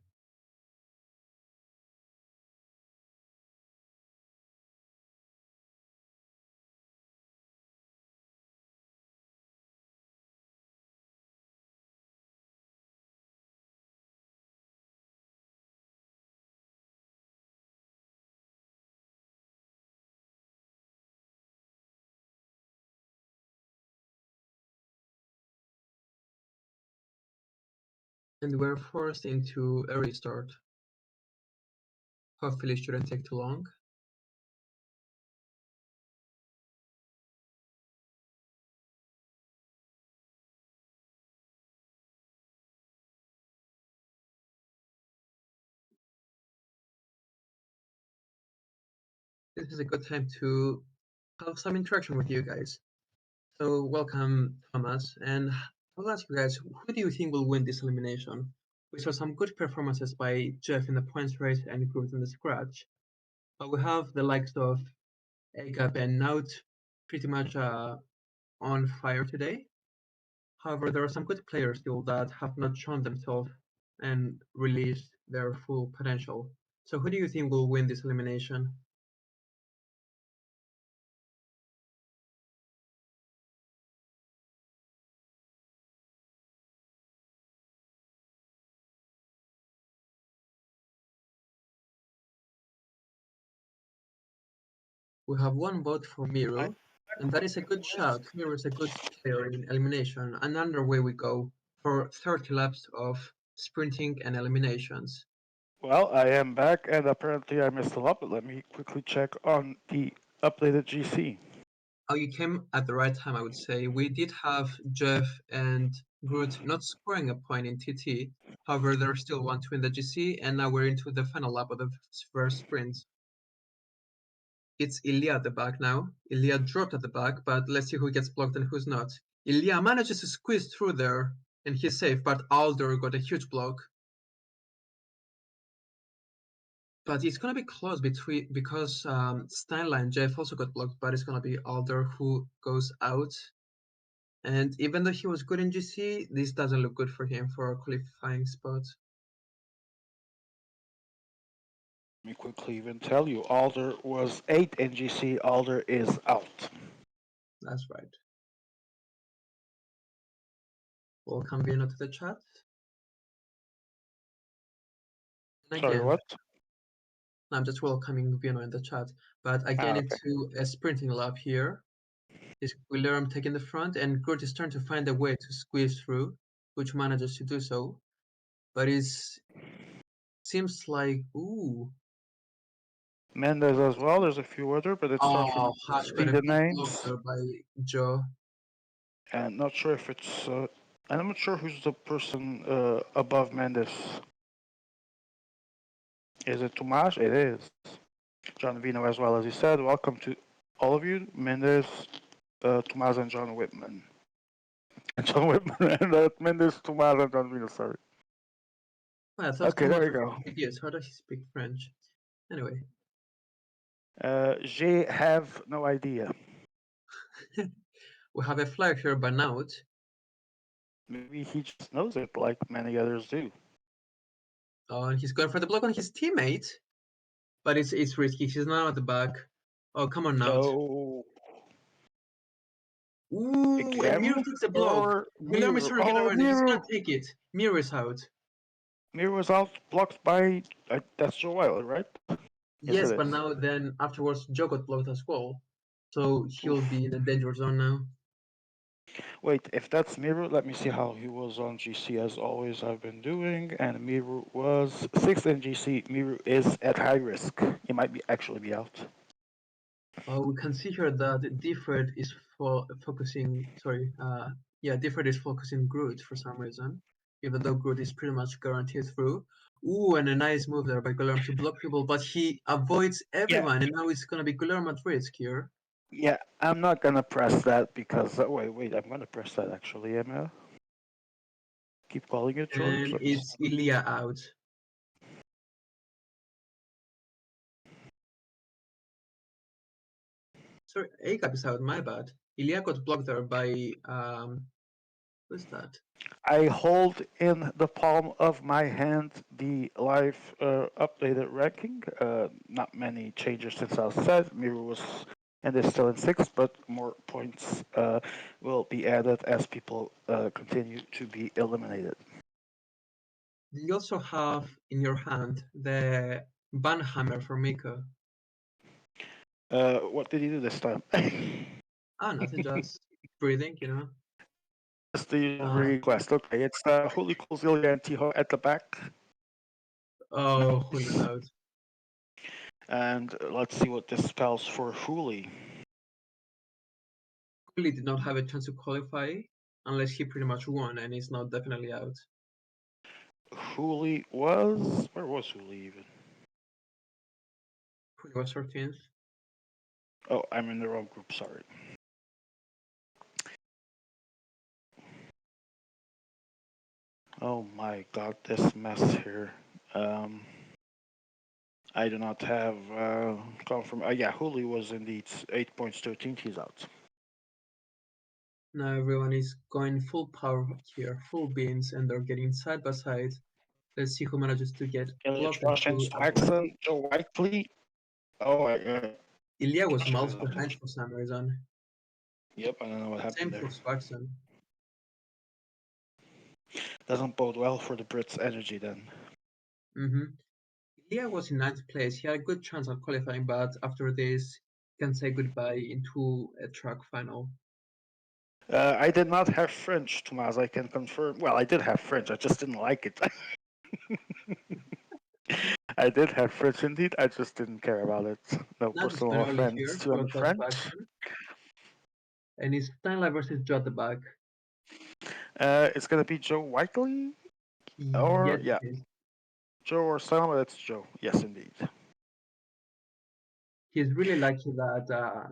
And we're forced into a restart. Hopefully it shouldn't take too long. This is a good time to have some interaction with you guys. So welcome, Thomas, and I'll ask you guys, who do you think will win this elimination? We saw some good performances by Jeff in the points race and Groot in the scratch, but we have the likes of Agap and Naut pretty much on fire today. However, there are some good players still that have not shown themselves and released their full potential. So who do you think will win this elimination? We have one vote for I Miru, and that is a good shout. Miru is a good player in elimination, and underway we go for 30 laps of sprinting and eliminations. Well, I am back, and apparently I missed a lot, but let me quickly check on the updated GC. Oh, you came at the right time, I would say. We did have Jeff and Groot not scoring a point in TT. However, they're still 1-2 in the GC, and now we're into the final lap of the first sprint. It's Ilya at the back now. Ilya dropped at the back, but let's see who gets blocked and who's not. Ilya manages to squeeze through there, and he's safe, but Alder got a huge block. But it's gonna be close between because Steinle and Jeff also got blocked, but it's gonna be Alder who goes out. And even though he was good in GC, this doesn't look good for him for a qualifying spot. Let me quickly even tell you, Alder was 8 in GC, Alder is out. That's right. Welcome Vino to the chat. And Sorry, again, what? I'm just welcoming Vino in the chat. But again, Okay. into a sprinting lap here. Is Guilherme taking the front, and Gurt is trying to find a way to squeeze through, which manages to do so. But it seems like, ooh, Mendes as well, there's a few other, but it's tough for me oh, to Hash see got a the big block names. there by Joe. And not sure if it's, and I'm not sure who's the person above Mendes. Is it Tomas? It is. John Vino as well, as he said. Welcome to all of you, Mendes, Tomas, and John Whitman. And John Whitman, and Mendes, Tomas, and John Vino, sorry. Well, I thought Okay, there Thomas we was go. Portuguese. How does he speak French? Anyway, Je have no idea. we have a flag here by Naut. Maybe he just knows it like many others do. Oh, and he's going for the block on his teammate. But it's risky. He's not at the back. Oh, come on, Naut. No. Ooh, and Miro Again? takes the block. Or Guilherme is Miro? trying to get Oh, around it. He's Miro! gonna take it. Miro is out. Miro was out blocked by. That's Joe Wilder, right? Yes, Yes, it but is. now then afterwards Joe got blocked as well. So he'll Oof. be in the danger zone now. Wait, if that's Miru, let me see how he was on GC as always I've been doing. And Miru was 6th in GC. Miru is at high risk. He might be actually be out. We can see here that Difford is focusing. Sorry, yeah, Difford is focusing Groot for some reason, even though Groot is pretty much guaranteed through. Ooh, and a nice move there by Guillermo to block people, but he avoids Yeah, everyone, and now it's gonna be Guillermo at risk here. yeah, I'm not gonna press that because wait, I'm gonna press that actually. Emma, keep calling it George. And Let me see. it's Ilya out. Sorry, Agap is out. My bad. Ilya got blocked there by who's that? I hold in the palm of my hand the live updated ranking. Not many changes since I said. Miru was and is still in 6th, but more points will be added as people continue to be eliminated. You also have in your hand the Banhammer for Miko. What did he do this time? Ah, nothing, just breathing. That's the usual Uh, request. Okay, it's Holy Ilya and Tiho at the back. oh, Julio out. And let's see what this spells for Hooli. Julio did not have a chance to qualify unless he pretty much won, and he's now definitely out. Hooli was. Where was Hooli even? Julio was 13th. Oh, I'm in the wrong group, sorry. Oh my god, this mess here. Um, I do not have confirm. Yeah, Hooli was indeed 8 points, 13th. He's out. Now everyone is going full power here, full beams, and they're getting side by side. Let's see who manages to get Ilya blocked and Josh and who avoids. Swaxon, Joe Whiteley. Oh my god. Ilya was Josh miles is out. behind for some reason. Yep, I don't know what Same happened for there. Swaxon. Doesn't bode well for the Brits' energy then. Mm-hmm. Ilya was in ninth place. He had a good chance of qualifying, but after this, he can say goodbye into a track final. I did not have French, Tomas. I can confirm. Well, I did have French. I just didn't like it. I did have French indeed. I just didn't care about it. No Now it's personal Benoli offense here to any for that French. faction, and it's Steinle versus Joe at the back. It's gonna be Joe Whiteley, or Yes, yeah, it is. Joe or Sam. That's Joe. Yes, indeed. He's really lucky that.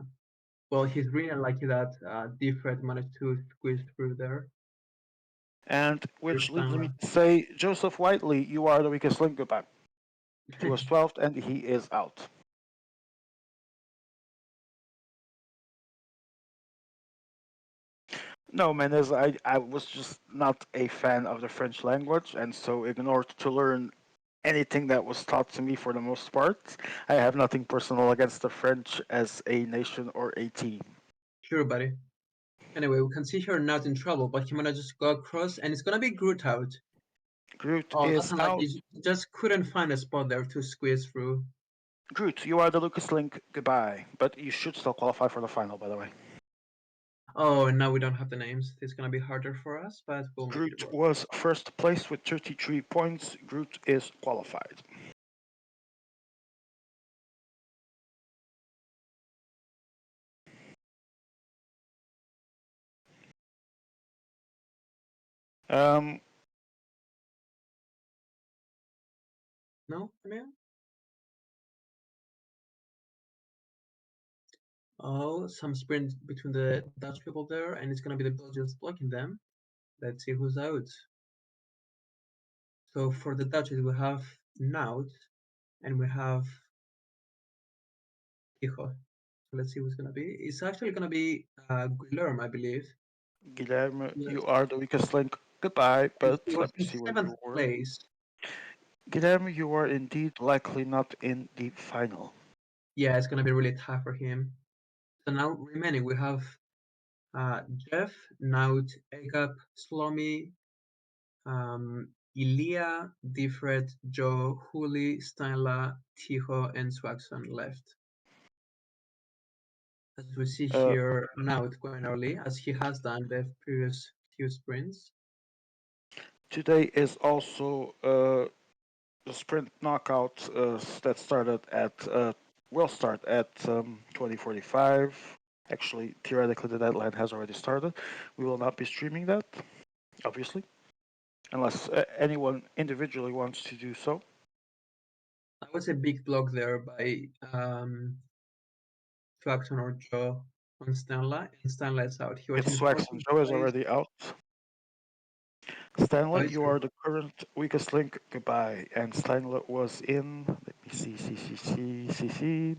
He's really unlucky that Diffred managed to squeeze through there. And Here's which leads me Steinle. to say, Joseph Whiteley, you are the weakest link. Goodbye. He was 12th, and he is out. No, Menez, I was just not a fan of the French language, and so ignored to learn anything that was taught to me for the most part. I have nothing personal against the French as a nation or a team. Sure, buddy. Anyway, we can see here not in trouble, but he manages to go across, and it's gonna be Groot out. Groot Oh, that's is unlucky. out. He just couldn't find a spot there to squeeze through. Groot, you are the Lucas Link. Goodbye. But you should still qualify for the final, by the way. Oh, and now we don't have the names. It's gonna be harder for us, but we'll make it Groot work. was first place with 33 points. Groot is qualified. Um, No, Emil? Oh, some sprint between the Dutch people there, and it's gonna be the Belgians blocking them. Let's see who's out. So for the Dutch, we have Nout, and we have Hijo. So let's see who's gonna be. It's actually gonna be Guillermo, I believe. Guilherme, Yes. you are the weakest link. Goodbye. And But he was let me in see where seventh you were. place. Guilherme, you are indeed likely not in the final. Yeah, it's gonna be really tough for him. So now remaining, we have Jeff, Naut, Egap, Slomi, Ilya, Diffred, Joe, Huli, Steinla, Tiho, and Swaxon left. as we see Uh, here now it's going early, as he has done the previous few sprints. Today is also the sprint knockout that started at will start at 20:45. Actually, theoretically, the deadline has already started. We will not be streaming that, obviously, unless anyone individually wants to do so. That was a big block there by Faxon or Joe on Stanley, and Stanley's out. He was It's in Swax and 14th Joe is place. already out. Oh, Stanley, is you he? are the current weakest link. Goodbye. And Stanley was in. Let me see.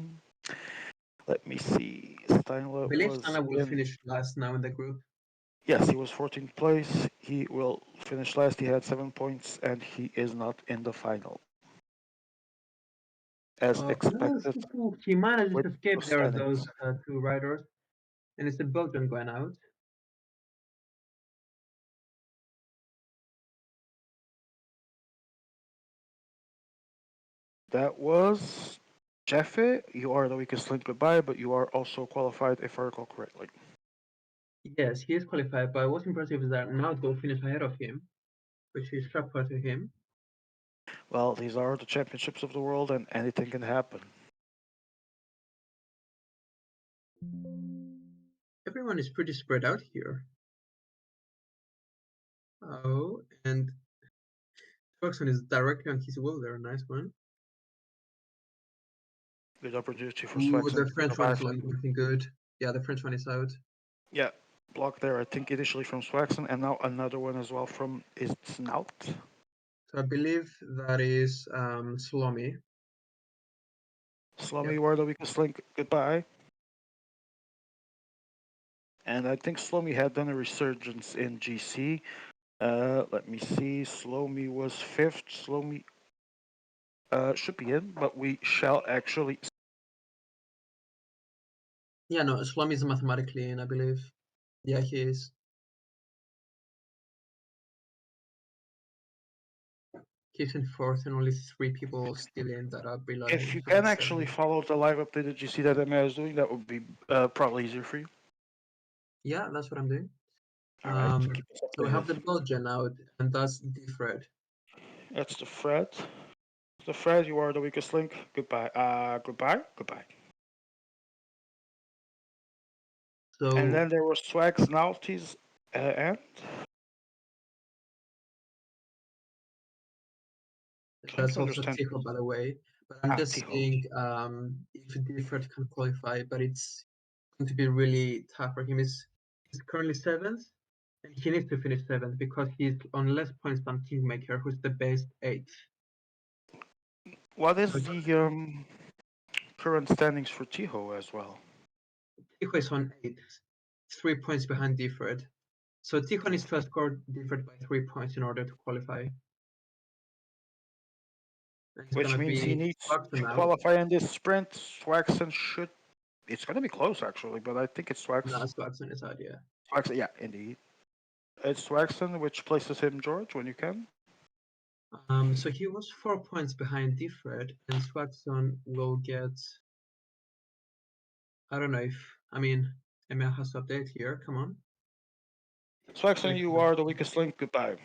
Let me see. I Stanley believe was Stanley will in. finish last now in the group. Yes, he was 14th place. He will finish last. He had 7 points, and he is not in the final, as No, expected he manages with to the escape there, standings. those two riders, and it's the Belgian going out. That was Jeffe. You are the weakest link. Goodbye, but you are also qualified, if I recall correctly. Yes, he is qualified, but what's impressive is that now will finish ahead of him, which is shocker to him. Well, these are the championships of the world, and anything can happen. Everyone is pretty spread out here. Oh, and Ferguson is directly on his wheel there. Nice one. Good opportunity for Ooh, Swax and the French one goodbye is for looking good. Yeah, the French one is out. yeah. Block there, I think initially from Swaxon, and now another one as well from is Snout. So I believe that is Slomy. Slomy, Yep. you are the weakest link. Goodbye. And I think Slomy had done a resurgence in GC. Let me see. Slomy was fifth. Slomy should be in, but we shall actually. Yeah, no, Slomy is mathematically in, I believe. Yeah, he is. He's in fourth, and only three people still in that are below If him. you So can that's actually seven. follow the live update that you see that Emma is doing, that would be probably easier for you. Yeah, that's what I'm doing. All right, so keep us So we updated. have the Belgian out, and that's Diffred. That's the Fred. The Fred, you are the weakest link. Goodbye. Goodbye. And So then there was Swags, Naughties, and trying that's to also understand. Tico, by the way. But I'm just Tiho. saying if Diffred can qualify, but it's going to be really tough for him. He's currently seventh, and he needs to finish seventh because he's on less points than Kingmaker, who's the best eighth. What So is the current standings for Tiho as well? Tico is on eighth, 3 points behind Diffred. So Tico needs to score Diffred by 3 points in order to qualify. And it's Which gonna means he be needs Spartan to now. qualify in this sprint. Swaxon should. It's going to be close actually, but I think it's No, Swax. Spartan is out, yeah. Swaxon, yeah, indeed. It's Swaxon, which places him George when you can. So he was 4 points behind Diffred, and Swaxon will get. I don't know if. I mean, Emil has to update here. Come on. Swaxon, Click you on are the weakest link. Goodbye.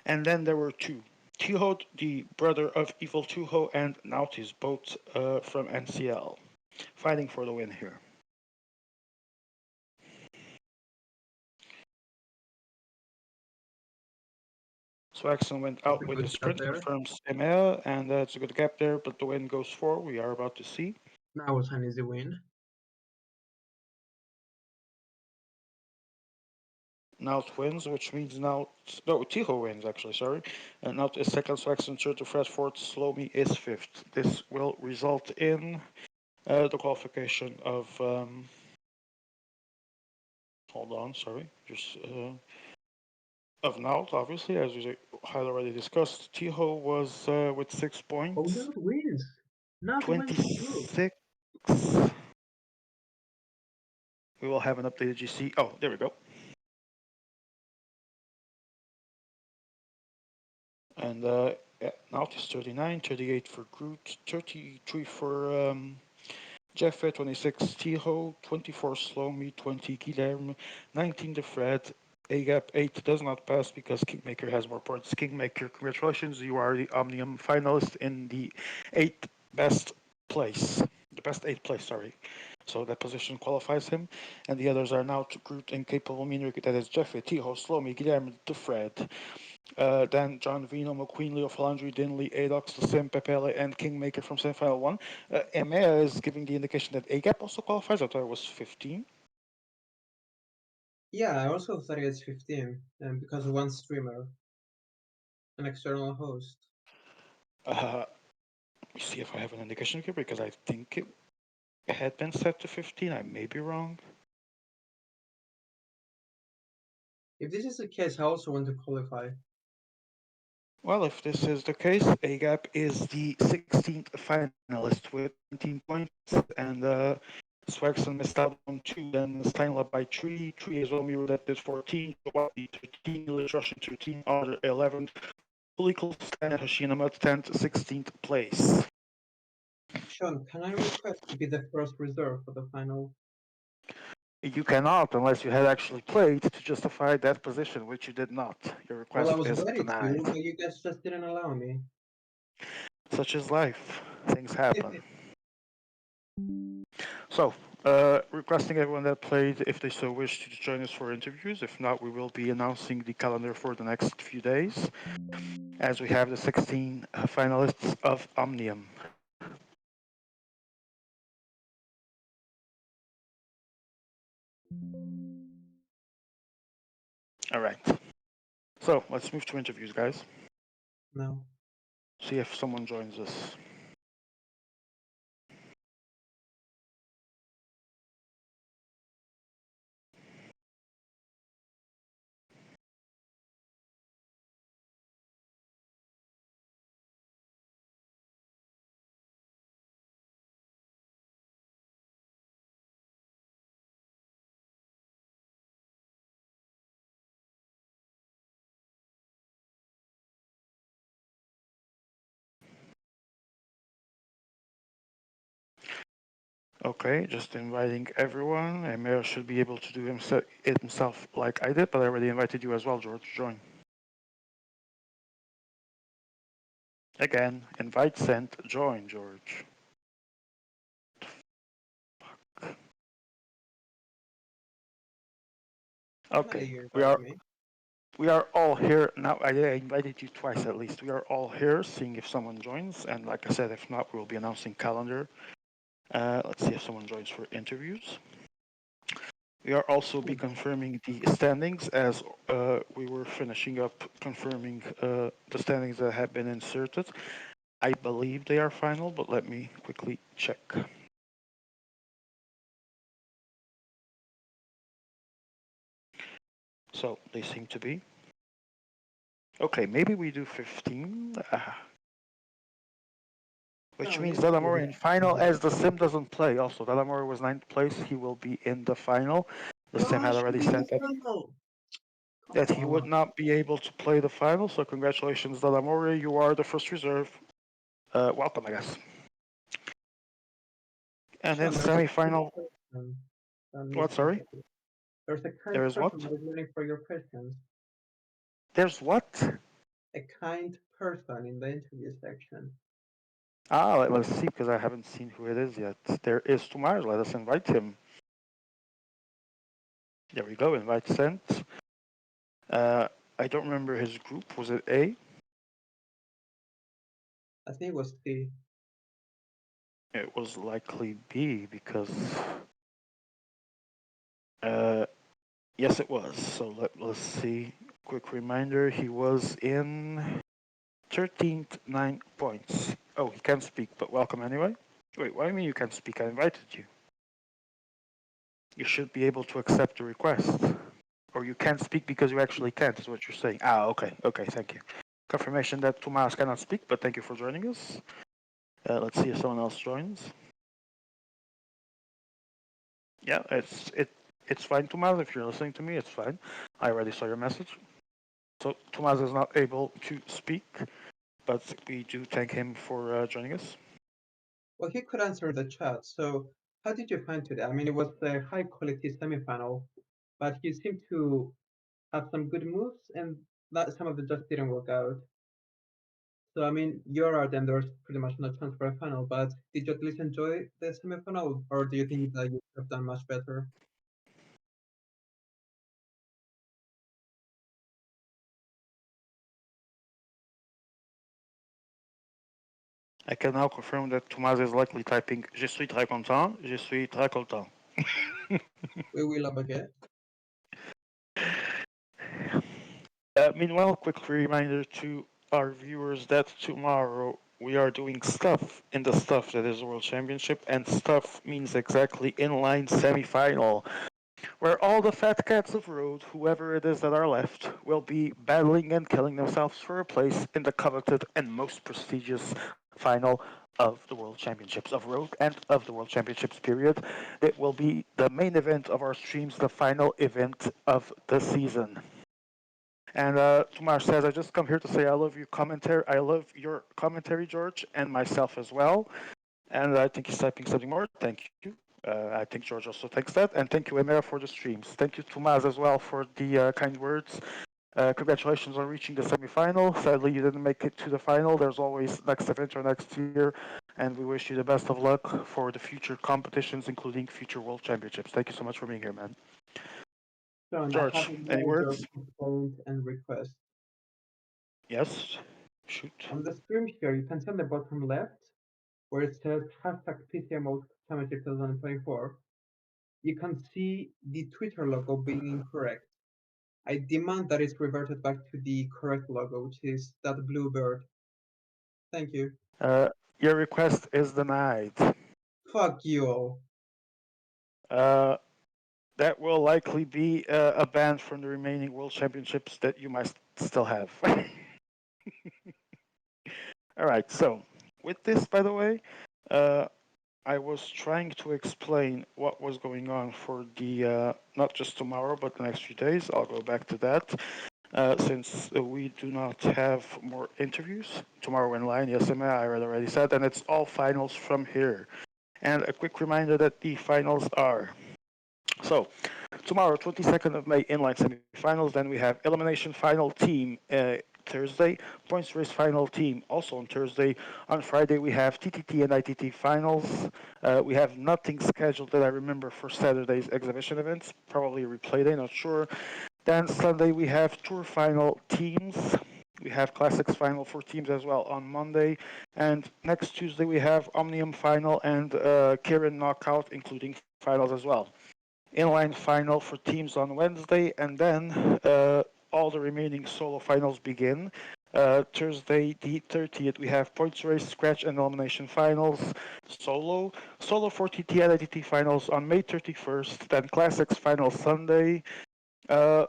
And then there were two. Tiho, the brother of Evil Tuho, and Nautis, both from NCL, fighting for the win here. Swaxon went That's out a with the good gap sprint, there. confirms ML, and that's a good gap there, but the win goes for. We are about to see. Now what time is the win? Naut wins, which means now no Tiho wins actually. Sorry, and Naut is second, Swaxon third, to Fred fourth, Slomy is fifth. This will result in the qualification of. Hold on, sorry, just of Naut, obviously, as we had already discussed. Tiho was with 6 Oh, points, Note wins. Note wins the group. 26. We will have an updated GC. Oh, there we go. And Yeah, now it's 39, 38 for Groot, 33 for Jeffe, 26 Tiho, 24 Slomi, 20 Guilherme, 19 the Fred, A gap 8 does not pass because Kingmaker has more points. Kingmaker, congratulations, you are the Omnium finalist in the 8th best place. The best 8th place, sorry. So that position qualifies him, and the others are now Groot and Capable Minrik, that is Jeffe, Tiho, Slomi, Guilherme, the Fred, then John Vino, McQueen, Leo Falandri, Dinley, Adox, The Sim, Pepele, and Kingmaker from Semifinal 1. EMEA is giving the indication that AGAP also qualifies. I thought it was 15. Yeah, I also thought it's 15, because one streamer, an external host. Let me see if I have an indication here because I think it had been set to 15. I may be wrong. If this is the case, I also want to qualify. Well, if this is the case, AGAP is the 16th finalist with 19 points, and Swagson missed out on 2, then Steinla by 3 as well, Miro that did 14, Joati 13, Milish Russian 13, Otter 11, fully close to Stein and Hoshinama 10th, 16th place. Sean, can I request to be the first reserve for the final? You cannot unless you had actually played to justify that position, which you did not. Your Well, I request was is ready to, denied. but you guys just didn't allow me. Such is life. Things happen. So, requesting everyone that played, if they so wish, to join us for interviews. If not, we will be announcing the calendar for the next few days, as we have the 16 finalists of Omnium. All right. So, let's move to interviews, guys. No. See if someone joins us. Okay, just inviting everyone. Emir should be able to do it himself like I did, but I already invited you as well, George, to join. Again, invite sent, join, George. Finally, Okay, you we invited are me. we are all here now. I invited you twice at least. We are all here, seeing if someone joins, and like I said, if not, we will be announcing calendar. Let's see if someone joins for interviews. We are also be confirming the standings as we were finishing up confirming the standings that have been inserted. I believe they are final, but let me quickly check. So they seem to be. Okay, maybe we do 15, which No, means you can do Delamore it. in final as the Sim doesn't play. Also, Delamore was 9th place. He will be in the final. The No, Sim I had should already be in said the final. Come that he would on. not be able to play the final. So congratulations, Delamore. You are the first reserve. Welcome, I guess. And then Sean, there's a kind semi-final. person that What? needs to Sorry. hear you. There's a kind There is person what? that is waiting for your questions. There's what? A kind person in the interview section. Ah, let's see, because I haven't seen who it is yet. There is Tomar. Let us invite him. There we go. Invite sent. Uh, I don't remember his group. Was it A? I think it was C. It was likely B because. Uh, yes, it was. So let's see. Quick reminder: he was in 13th, 9 points. Oh, he can't speak, but welcome anyway. Wait, what do you mean you can't speak? I invited you. You should be able to accept the request. Or you can't speak because you actually can't, is what you're saying. Ah, okay, okay, thank you. Confirmation that Tomas cannot speak, but thank you for joining us. Let's see if someone else joins. Yeah, it's fine, Tomas. If you're listening to me, it's fine. I already saw your message. So Tomas is not able to speak, but we do thank him for joining us. Well, he could answer the chat. So, how did you find today? I mean, it was a high quality semifinal, but you seem to have some good moves, and that some of them just didn't work out. So, I mean, you're out, and there's pretty much no chance for a final. But did you at least enjoy the semifinal, or do you think that you could have done much better? I can now confirm that Thomas is likely typing Je suis très content, je suis très content. We will have a get. Meanwhile, quick reminder to our viewers that tomorrow we are doing stuff in the stuff that is the World Championship, and stuff means exactly inline semi-final, where all the fat cats of road, whoever it is that are left, will be battling and killing themselves for a place in the coveted and most prestigious final of the World Championships of Road and of the World Championships period. It will be the main event of our streams, the final event of the season. And Tomas says, I just come here to say I love your commentary. I love your commentary, George, and myself as well. And I think he's typing something more. Thank you. I think George also thinks that. And thank you, Emera, for the streams. Thank you, Tomas, as well, for the kind words. Congratulations on reaching the semifinal. Sadly, you didn't make it to the final. There's always next event or next year. And we wish you the best of luck for the future competitions, including future World Championships. Thank you so much for being here, man. John, I have George, a any major words? complaint and request. Yes? Shoot. On the screen here, you can see on the bottom left where it says hashtag PCM World Championship 2024. You can see the Twitter logo being incorrect. I demand that it's reverted back to the correct logo, which is that blue bird. Thank you. Uh, your request is denied. Fuck you all. Uh, that will likely be a ban from the remaining World Championships that you might still have. All right, so with this, by the way, uh, I was trying to explain what was going on for the not just tomorrow, but the next few days. I'll go back to that since we do not have more interviews tomorrow in line. Yes, I already said, and it's all finals from here. And a quick reminder that the finals are so tomorrow, 22nd of May, inline semifinals. Then we have elimination final team Thursday, points race final team also on Thursday. On Friday, we have TTT and ITT finals. We have nothing scheduled that I remember for Saturday's exhibition events. Probably a replay day, not sure. Then Sunday, we have tour final teams. We have classics final for teams as well on Monday. And next Tuesday, we have Omnium final and Kirin knockout, including finals as well. Inline final for teams on Wednesday, and then all the remaining solo finals begin. Thursday, the 30th, we have points race, scratch, and elimination finals. Solo for TT and ITT finals on May 31st. Then classics final Sunday. Uh,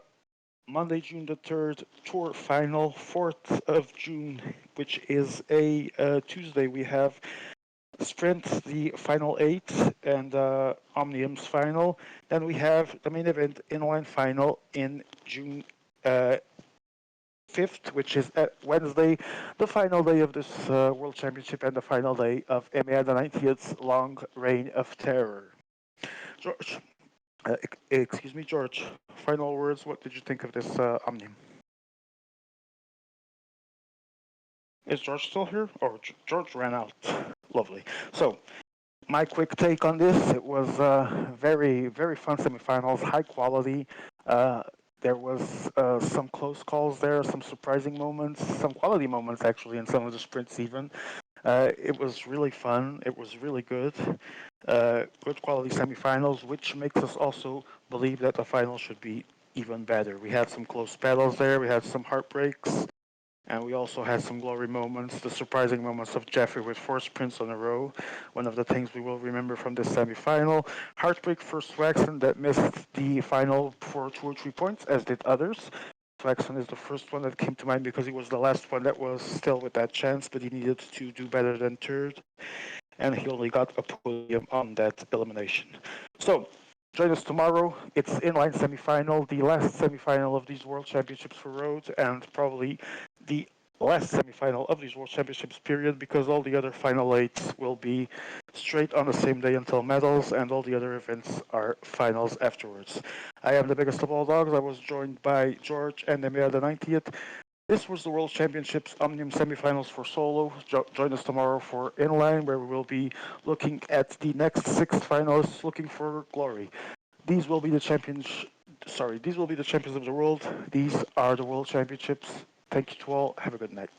Monday, June the 3rd, tour final. 4th of June, which is a Tuesday, we have Sprint, the final eight, and Omnium's final. Then we have the main event inline final in June 5th, which is Wednesday, the final day of this World Championship and the final day of EMEA the 90th Long Reign of Terror. George, excuse me, George. Final words. What did you think of this Omnium? Is George still here? Or George ran out. Lovely. So, my quick take on this: it was very, very fun semifinals, high quality. Uh, there was some close calls there, some surprising moments, some quality moments actually in some of the sprints even. It was really fun. It was really good. Good quality semifinals, which makes us also believe that the final should be even better. We had some close battles there. We had some heartbreaks. And we also had some glory moments, the surprising moments of Jeffrey with four sprints on a row. One of the things we will remember from this semifinal. Heartbreak for Swaxon that missed the final for 2 or 3 points, as did others. Swaxon is the first one that came to mind because he was the last one that was still with that chance, but he needed to do better than third, and he only got a podium on that elimination. So, join us tomorrow. It's inline semifinal, the last semifinal of these World Championships for roads, and probably the last semifinal of these World Championships period because all the other final eights will be straight on the same day until medals, and all the other events are finals afterwards. I am the biggest of all dogs. I was joined by George and Emir the 90th. This was the World Championships Omnium semifinals for solo. Join us tomorrow for Inline, where we will be looking at the next six finalists looking for glory. These will be the champions. Sorry, these will be the champions of the world. These are the World Championships. Thank you to all. Have a good night.